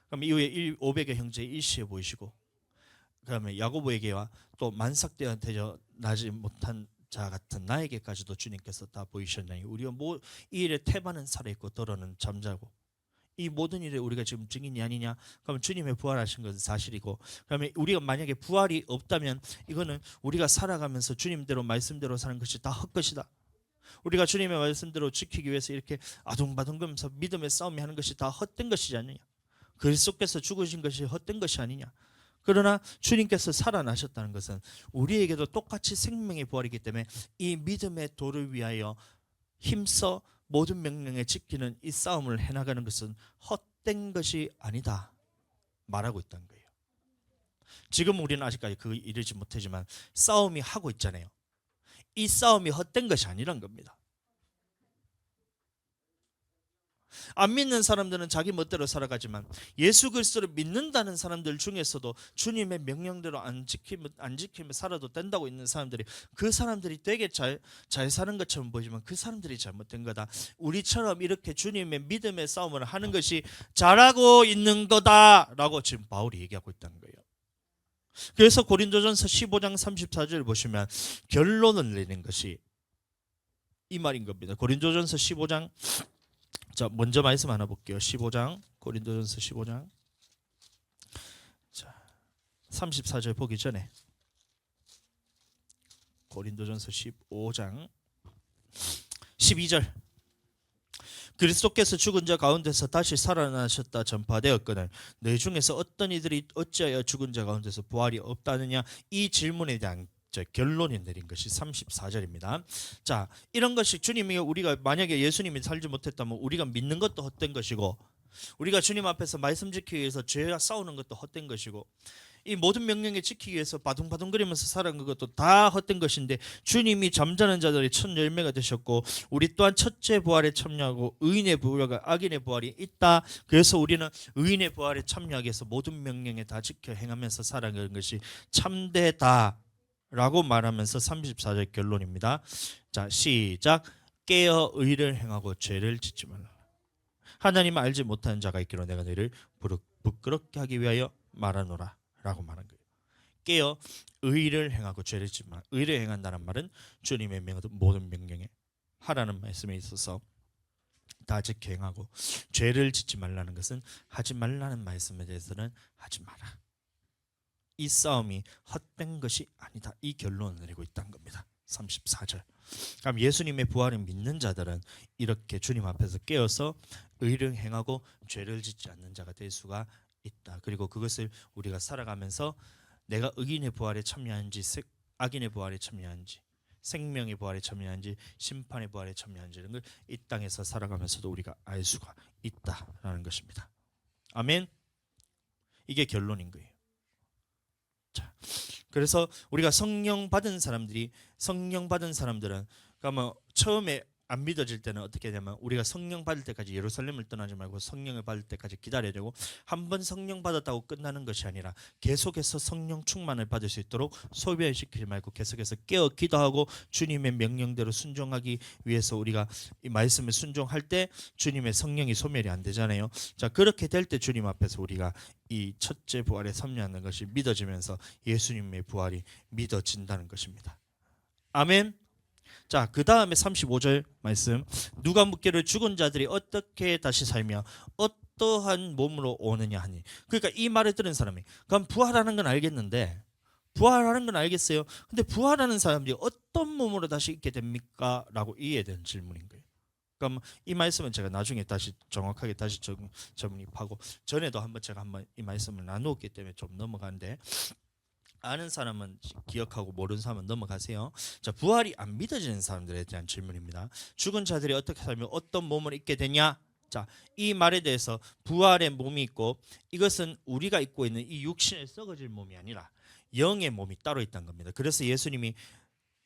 그럼 이후에 500의 형제 일시에 보이시고 그다음에 야고보에게와 또 만삭되어 나지 못한 자 같은 나에게까지도 주님께서 다 보이셨나니 우리가 이 일에 태반은 살아있고 더러는 잠자고 이 모든 일에 우리가 지금 증인이 아니냐? 그러면 주님의 부활하신 것은 사실이고 그러면 우리가 만약에 부활이 없다면 이거는 우리가 살아가면서 주님대로 말씀대로 사는 것이 다 헛것이다. 우리가 주님의 말씀대로 지키기 위해서 이렇게 아둥바둥거리면서 믿음의 싸움이 하는 것이 다 헛된 것이지 않느냐? 그리스도께서 죽으신 것이 헛된 것이 아니냐? 그러나 주님께서 살아나셨다는 것은 우리에게도 똑같이 생명의 부활이기 때문에 이 믿음의 도를 위하여 힘써 모든 명령에 지키는 이 싸움을 해나가는 것은 헛된 것이 아니다 말하고 있다는 거예요. 지금 우리는 아직까지 그 이르지 못하지만 싸움이 하고 있잖아요. 이 싸움이 헛된 것이 아니란 겁니다. 안 믿는 사람들은 자기 멋대로 살아가지만 예수 그리스도를 믿는다는 사람들 중에서도 주님의 명령대로 안 지키면 살아도 된다고 있는 사람들이 그 사람들이 되게 잘 사는 것처럼 보이지만 그 사람들이 잘못된 거다. 우리처럼 이렇게 주님의 믿음의 싸움을 하는 것이 잘하고 있는 거다라고 지금 바울이 얘기하고 있다는 거예요. 그래서 고린도전서 15장 34절을 보시면 결론을 내는 것이 이 말인 겁니다. 고린도전서 15장 자, 먼저 말씀 하나 볼게요. 15장 고린도전서 15장 자, 34절 보기 전에 고린도전서 15장 12절 그리스도께서 죽은 자 가운데서 다시 살아나셨다 전파되었거늘 너희 중에서 어떤 이들이 어찌하여 죽은 자 가운데서 부활이 없다느냐 이 질문에 대한 결론이 내린 것이 34절입니다. 자, 이런 것이 주님이 우리가 만약에 예수님이 살지 못했다면 우리가 믿는 것도 헛된 것이고 우리가 주님 앞에서 말씀 지키기 위해서 죄와 싸우는 것도 헛된 것이고 이 모든 명령에 지키기 위해서 바둥바둥거리면서 살아가는 것도 다 헛된 것인데 주님이 잠자는 자들의 첫 열매가 되셨고 우리 또한 첫째 부활에 참여하고 의인의 부활과 악인의 부활이 있다. 그래서 우리는 의인의 부활에 참여하기 위해서 모든 명령에 다 지켜 행하면서 살아가는 것이 참되다 라고 말하면서 34절 결론입니다. 자, 시작. 깨어 의를 행하고 죄를 짓지 말라. 하나님을 알지 못하는 자가 있기로 내가 너희를 부끄럽게 하기 위하여 말하노라 라고 말한 거예요. 깨어 의를 행하고 죄를 짓지 말라. 의를 행한다는 말은 주님의 모든 명령에 하라는 말씀에 있어서 다 지켜 행하고, 죄를 짓지 말라는 것은 하지 말라는 말씀에 대해서는 하지 마라. 이 싸움이 헛된 것이 아니다. 이 결론을 내리고 있다는 겁니다. 34절. 그럼 예수님의 부활을 믿는 자들은 이렇게 주님 앞에서 깨어서 의를 행하고 죄를 짓지 않는 자가 될 수가 있다. 그리고 그것을 우리가 살아가면서 내가 의인의 부활에 참여한지 악인의 부활에 참여한지, 생명의 부활에 참여한지 심판의 부활에 참여한지, 이런 걸 이 땅에서 살아가면서도 우리가 알 수가 있다라는 것입니다. 아멘. 이게 결론인 거예요. 자, 그래서 우리가 성령 받은 사람들은, 그러니까 뭐 처음에 안 믿어질 때는 어떻게 되냐면, 우리가 성령 받을 때까지 예루살렘을 떠나지 말고 성령을 받을 때까지 기다려야 되고, 한 번 성령 받았다고 끝나는 것이 아니라 계속해서 성령 충만을 받을 수 있도록 소멸시키지 말고 계속해서 깨어 기도하고 주님의 명령대로 순종하기 위해서 우리가 이 말씀을 순종할 때 주님의 성령이 소멸이 안 되잖아요. 자, 그렇게 될 때 주님 앞에서 우리가 이 첫째 부활에 참여하는 것이 믿어지면서 예수님의 부활이 믿어진다는 것입니다. 아멘. 자, 그 다음에 35절 말씀. 누가 묻기를 죽은 자들이 어떻게 다시 살며 어떠한 몸으로 오느냐 하니. 그러니까 이 말을 들은 사람이, 그럼 부활하는 건 알겠는데, 부활하는 건 알겠어요. 근데 부활하는 사람들이 어떤 몸으로 다시 있게 됩니까? 라고 이해된 질문인 거예요. 그럼 이 말씀은 제가 나중에 다시 정확하게 다시 정립하고, 전에도 제가 한번 이 말씀을 나누었기 때문에 좀 넘어가는데, 아는 사람은 기억하고 모르는 사람은 넘어가세요. 자, 부활이 안 믿어지는 사람들에 대한 질문입니다. 죽은 자들이 어떻게 살면 어떤 몸을 입게 되냐? 자, 이 말에 대해서 부활의 몸이 있고, 이것은 우리가 입고 있는 이 육신의 썩어질 몸이 아니라 영의 몸이 따로 있다는 겁니다. 그래서 예수님이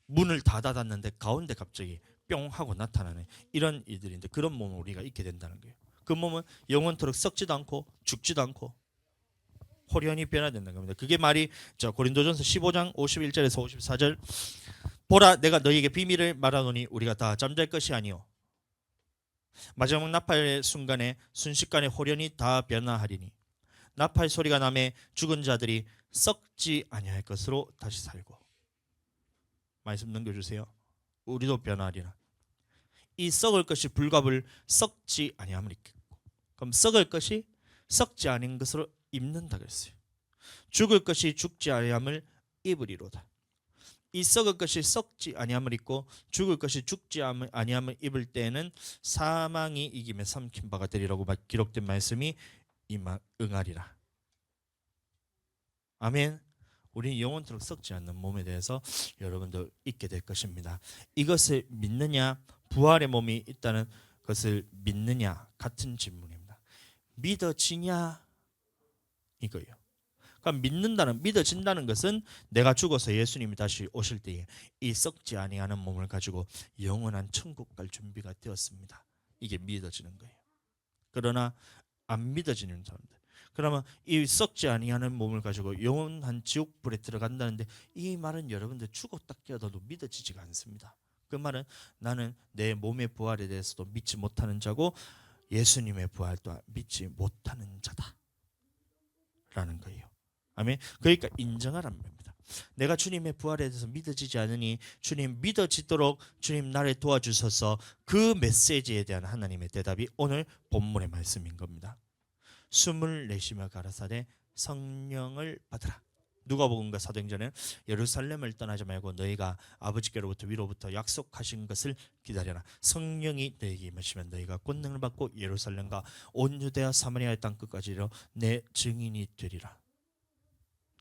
문을 다 닫았는데 가운데 갑자기 뿅 하고 나타나는 이런 일들인데, 그런 몸을 우리가 입게 된다는 거예요. 그 몸은 영원토록 썩지도 않고 죽지도 않고 호련히 변화된다는 겁니다. 그게 말이 고린도전서 15장 51절에서 54절. 보라, 내가 너희에게 비밀을 말하노니 우리가 다 잠잘 것이 아니요 마지막 나팔의 순간에 순식간에 호련히 다 변화하리니, 나팔 소리가 나매 죽은 자들이 썩지 아니할 것으로 다시 살고. 말씀 넘겨주세요. 우리도 변화하리라. 이 썩을 것이 불갑을 썩지 아니함을 입겠고. 그럼 썩을 것이 썩지 아닌 것으로 입는다 그랬어요. 죽을 것이 죽지 아니함을 입으리로다. 이 썩을 것이 썩지 아니함을 입고 죽을 것이 죽지 아니함을 입을 때에는 사망이 이김에 삼킨 바가 되리라고 기록된 말씀이 응하리라. 아멘. 우리는 영원토록 썩지 않는 몸에 대해서 여러분들 잊게 될 것입니다. 이것을 믿느냐, 부활의 몸이 있다는 것을 믿느냐, 같은 질문입니다. 믿어지냐 이거예요. 그러니까 믿어진다는 것은 내가 죽어서 예수님이 다시 오실 때에 이 썩지 아니하는 몸을 가지고 영원한 천국 갈 준비가 되었습니다. 이게 믿어지는 거예요. 그러나 안 믿어지는 사람들, 그러면 이 썩지 아니하는 몸을 가지고 영원한 지옥불에 들어간다는데, 이 말은 여러분들 죽었다 깨어나도 믿어지지가 않습니다. 그 말은 나는 내 몸의 부활에 대해서도 믿지 못하는 자고 예수님의 부활도 믿지 못하는 자다 라는 거예요. 아멘. 그러니까 인정하라는 겁니다. 내가 주님의 부활에 대해서 믿어지지 않으니 주님 믿어지도록 주님 나를 도와주셔서, 그 메시지에 대한 하나님의 대답이 오늘 본문의 말씀인 겁니다. 숨을 내쉬며 가라사대 성령을 받으라. 누가복음과 사도행전은 예루살렘을 떠나지 말고 너희가 아버지께로부터 위로부터 약속하신 것을 기다려라. 성령이 너희에게 임하시면 너희가 권능을 받고 예루살렘과 온 유대와 사마리아의 땅 끝까지 이르러 내 증인이 되리라.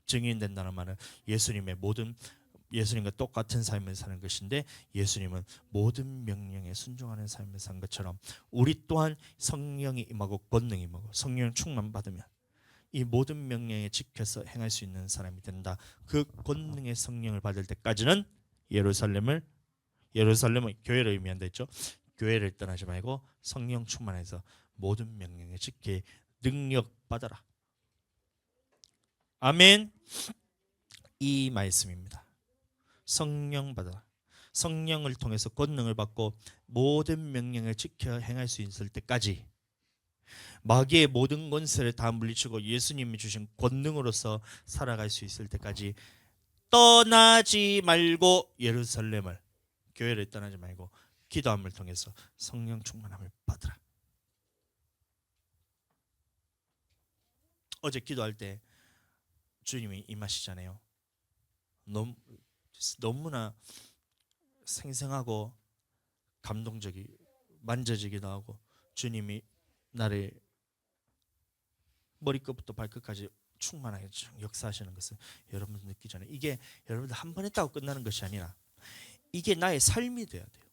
증인 된다는 말은 예수님과 똑같은 삶을 사는 것인데, 예수님은 모든 명령에 순종하는 삶을 산 것처럼 우리 또한 성령이 임하고 권능이 임하고 성령 충만 받으면 이 모든 명령에 지켜서 행할 수 있는 사람이 된다. 그 권능의 성령을 받을 때까지는 예루살렘은 교회를 의미한다 했죠. 교회를 떠나지 말고 성령 충만해서 모든 명령에 지켜 능력 받아라. 아멘. 이 말씀입니다. 성령 받아라. 성령을 통해서 권능을 받고 모든 명령을 지켜 행할 수 있을 때까지, 마귀의 모든 권세를 다 물리치고 예수님이 주신 권능으로서 살아갈 수 있을 때까지 떠나지 말고 예루살렘을, 교회를 떠나지 말고 기도함을 통해서 성령 충만함을 받으라. 어제 기도할 때 주님이 임하시잖아요. 너무나 생생하고 감동적이, 만져지기도 하고 주님이 나를 머리끝부터 발끝까지 충만하게 역사하시는 것을 여러분들 느끼잖아요. 이게 여러분들 한 번 했다고 끝나는 것이 아니라 이게 나의 삶이 돼야 돼요.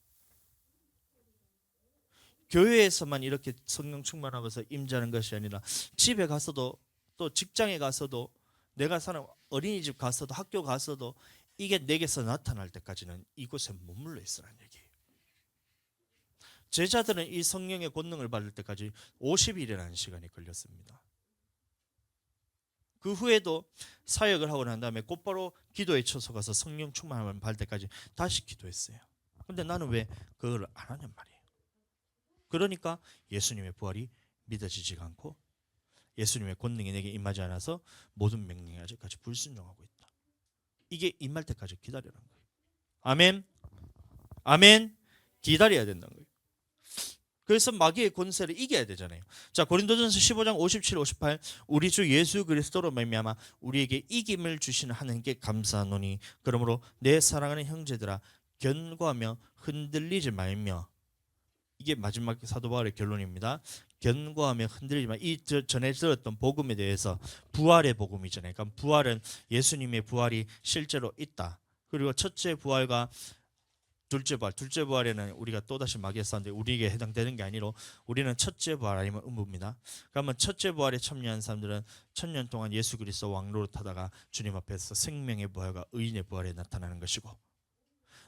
교회에서만 이렇게 성령 충만하면서 임재하는 것이 아니라 집에 가서도, 또 직장에 가서도, 내가 사는 어린이집 가서도, 학교 가서도 이게 내게서 나타날 때까지는 이곳에 머물러 있으라는 얘기예요. 제자들은 이 성령의 권능을 받을 때까지 50일이라는 시간이 걸렸습니다. 그 후에도 사역을 하고 난 다음에 곧바로 기도에 쳐서가서 성령 충만함을 받을 때까지 다시 기도했어요. 근데 나는 왜 그걸 안 하냔 말이에요. 그러니까 예수님의 부활이 믿어지지가 않고 예수님의 권능이 내게 임하지 않아서 모든 명령에 아직까지 불순종하고 있다. 이게 임할 때까지 기다리라는 거예요. 아멘. 아멘. 기다려야 된다는 거예요. 그래서 마귀의 권세를 이겨야 되잖아요. 자, 고린도전서 15장 57, 58 우리 주 예수 그리스도로 말미암아 우리에게 이김을 주시는 하나님께 감사하노니 그러므로 내 사랑하는 형제들아 견고하며 흔들리지 말며, 이게 마지막 사도 바울의 결론입니다. 견고하며 흔들리지 말. 이 전에 들었던 복음에 대해서 부활의 복음이잖아요. 그러니까 부활은 예수님의 부활이 실제로 있다. 그리고 첫째 부활과 둘째 부활에는 우리가 또다시 마귀에 싸는데 우리에게 해당되는 게 아니로 우리는 첫째 부활 아니면 음부입니다. 그러면 첫째 부활에 참여한 사람들은 1000년 동안 예수 그리스도 왕노릇 하다가 주님 앞에서 생명의 부활과 의인의 부활에 나타나는 것이고,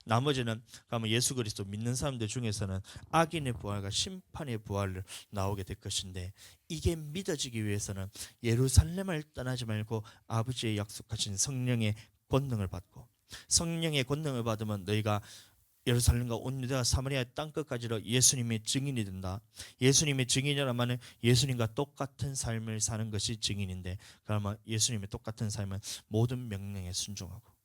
나머지는 그러면 예수 그리스도 믿는 사람들 중에서는 악인의 부활과 심판의 부활을 나오게 될 것인데, 이게 믿어지기 위해서는 예루살렘을 떠나지 말고 아버지의 약속하신 성령의 권능을 받고, 성령의 권능을 받으면 너희가 예루살렘과 온 유대와 사마리아 땅 끝까지로 예수님의 증인이 된다. 예수님의 증인이라면 예수님과 똑같은 삶을 사는 것이 증인인데, 그러면 예수님의 똑같은 삶은 모든 명령에 순종하고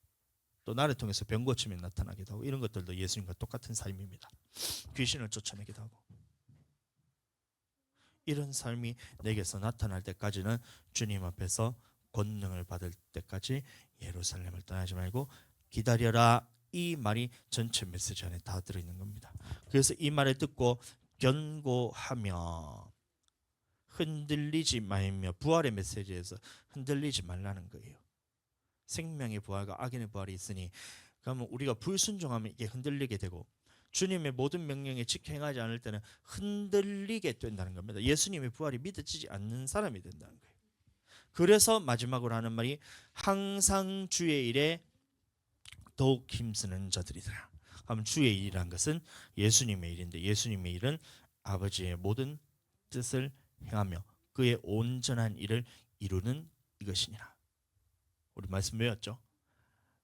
또 나를 통해서 병 고침이 나타나기도 하고, 이런 것들도 예수님과 똑같은 삶입니다. 귀신을 쫓아내기도 하고, 이런 삶이 내게서 나타날 때까지는 주님 앞에서 권능을 받을 때까지 예루살렘을 떠나지 말고 기다려라. 이 말이 전체 메시지 안에 다 들어있는 겁니다. 그래서 이 말을 듣고 견고하며 흔들리지 말며, 부활의 메시지에서 흔들리지 말라는 거예요. 생명의 부활과 악인의 부활이 있으니, 그러면 우리가 불순종하면 이게 흔들리게 되고 주님의 모든 명령에 지켜 행하지 않을 때는 흔들리게 된다는 겁니다. 예수님의 부활이 믿어지지 않는 사람이 된다는 거예요. 그래서 마지막으로 하는 말이 항상 주의 일에 더욱 힘쓰는 자들이더라. 그럼 주의 일이란 것은 예수님의 일인데, 예수님의 일은 아버지의 모든 뜻을 행하며 그의 온전한 일을 이루는 이것이니라. 우리 말씀 외웠죠?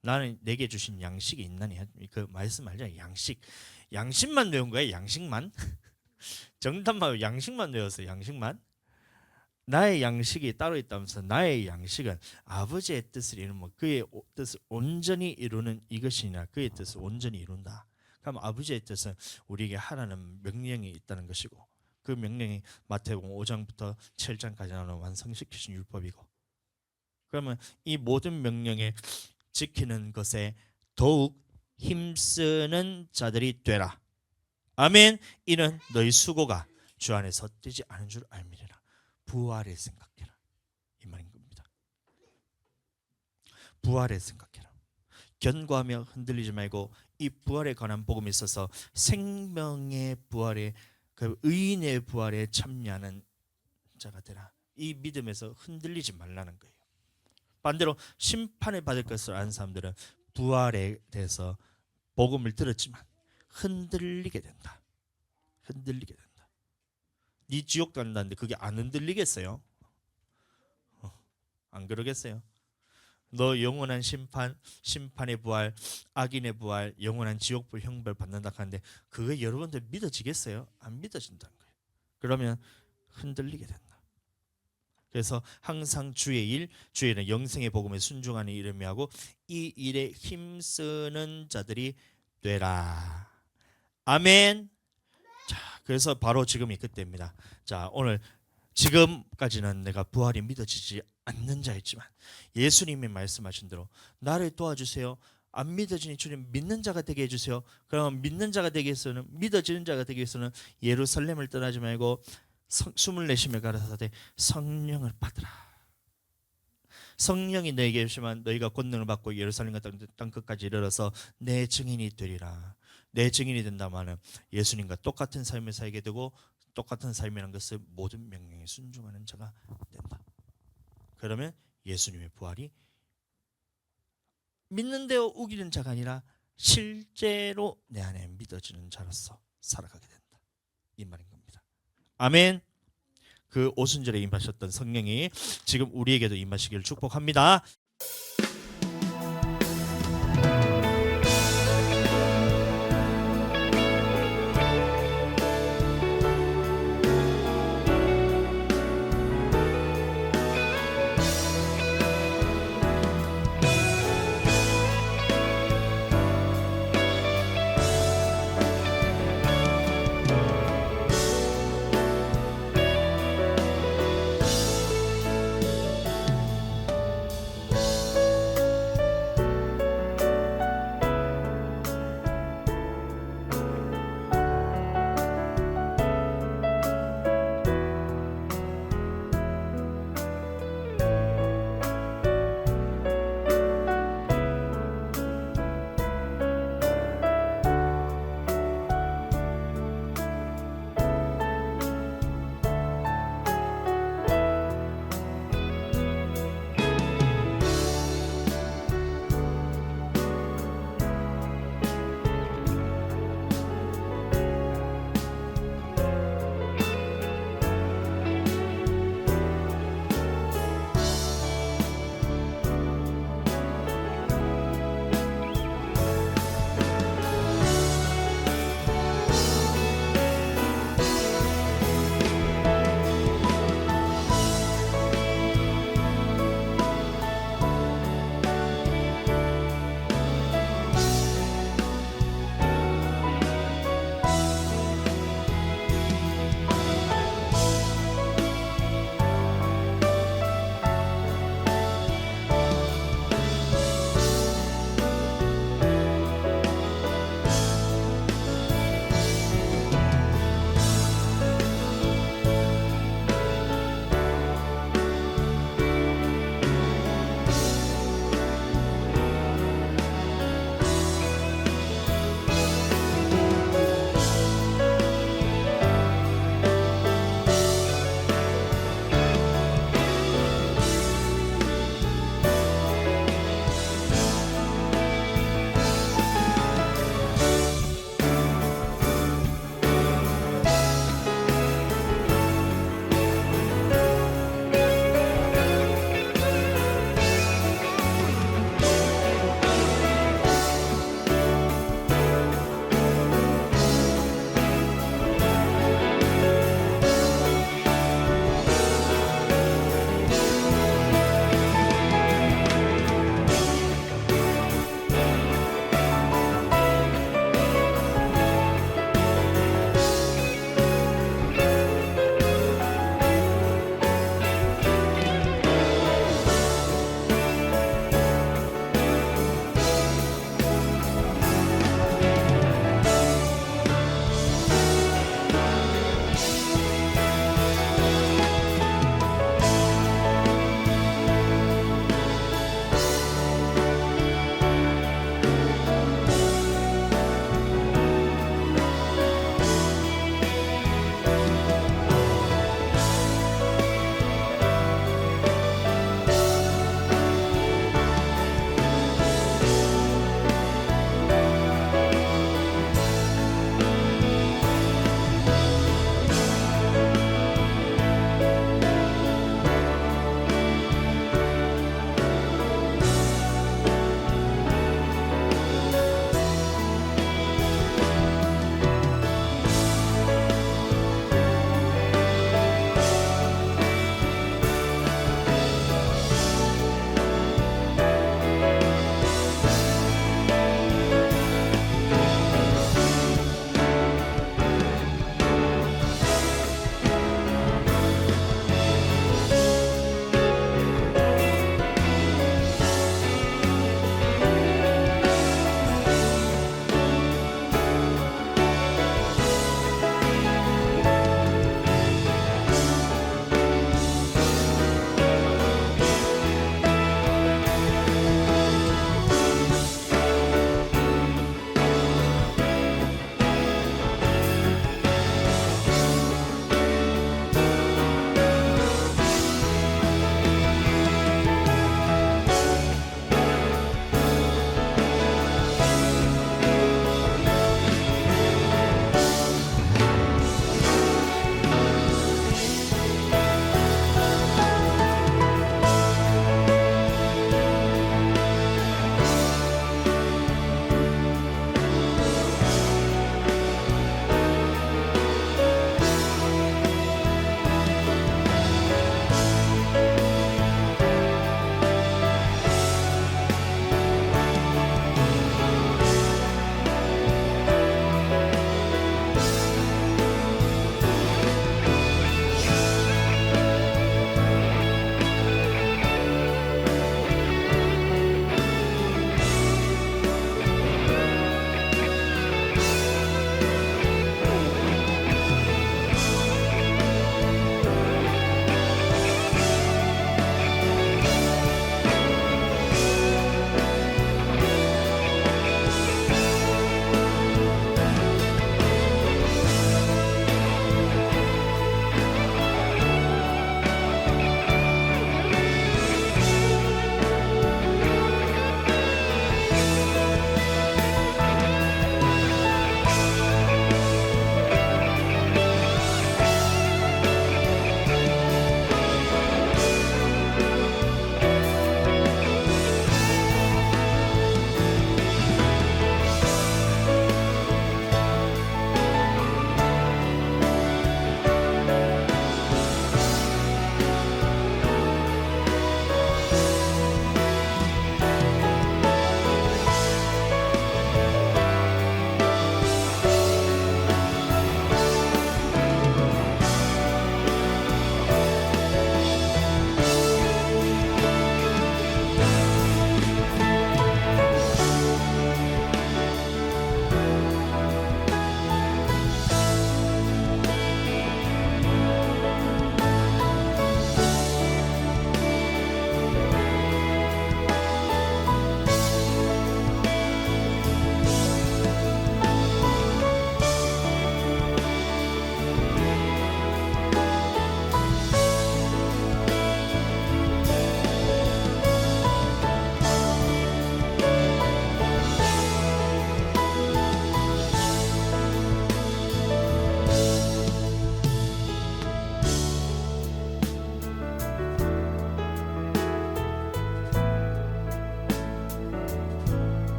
나는 내게 주신 양식이 있나니, 그 말씀 알죠? 양식만 외운 거예요. 양식만. 정답만 양식만 외웠어요. 양식만. 나의 양식이 따로 있다면서 나의 양식은 아버지의 뜻을 이루면 그의 뜻을 온전히 이루는 이것이냐, 그의 뜻을 온전히 이룬다. 그럼 아버지의 뜻은 우리에게 하라는 명령이 있다는 것이고, 그 명령이 마태복음 5장부터 7장까지 나오는 완성시키신 율법이고, 그러면 이 모든 명령에 지키는 것에 더욱 힘쓰는 자들이 되라. 아멘. 이는 너희 수고가 주 안에서 헛되지 않은 줄 알미리라. 부활을 생각해라, 이 말인 겁니다. 부활을 생각해라. 견고하며 흔들리지 말고 이 부활에 관한 복음에 있어서 생명의 부활에, 그 의인의 부활에 참여하는 자가 되라. 이 믿음에서 흔들리지 말라는 거예요. 반대로 심판을 받을 것을 아는 사람들은 부활에 대해서 복음을 들었지만 흔들리게 된다. 흔들리게 된다. 네 지옥 간다는데 그게 안 흔들리겠어요? 안 그러겠어요? 너 영원한 심판의 부활, 악인의 부활, 영원한 지옥불 형벌 받는다 하는데 그거 여러분들 믿어지겠어요? 안 믿어진다는 거예요. 그러면 흔들리게 된다. 그래서 항상 주의 일, 주의 일은 영생의 복음에 순종하는 이름이 하고 이 일에 힘쓰는 자들이 되라. 아멘. 자, 그래서 바로 지금이 그때입니다. 자, 오늘 지금까지는 내가 부활이 믿어지지 않는 자였지만 예수님이 말씀하신 대로 나를 도와주세요. 안 믿어지니 주님 믿는 자가 되게 해주세요. 그럼 믿는 자가 되기 위해서는, 믿어지는 자가 되기 위해서는 예루살렘을 떠나지 말고 숨을 내쉬며 가라사대 성령을 받으라. 성령이 너에게 오시면 너희가 권능을 받고 예루살렘과 땅 끝까지 이르러서 내 증인이 되리라. 내 증인이 된다마는 예수님과 똑같은 삶을 살게 되고 똑같은 삶이라는 것을 모든 명령에 순종하는 자가 된다. 그러면 예수님의 부활이 믿는 데어 우기는 자가 아니라 실제로 내 안에 믿어지는 자로서 살아가게 된다. 이 말인 겁니다. 아멘. 그 오순절에 임하셨던 성령이 지금 우리에게도 임하시기를 축복합니다.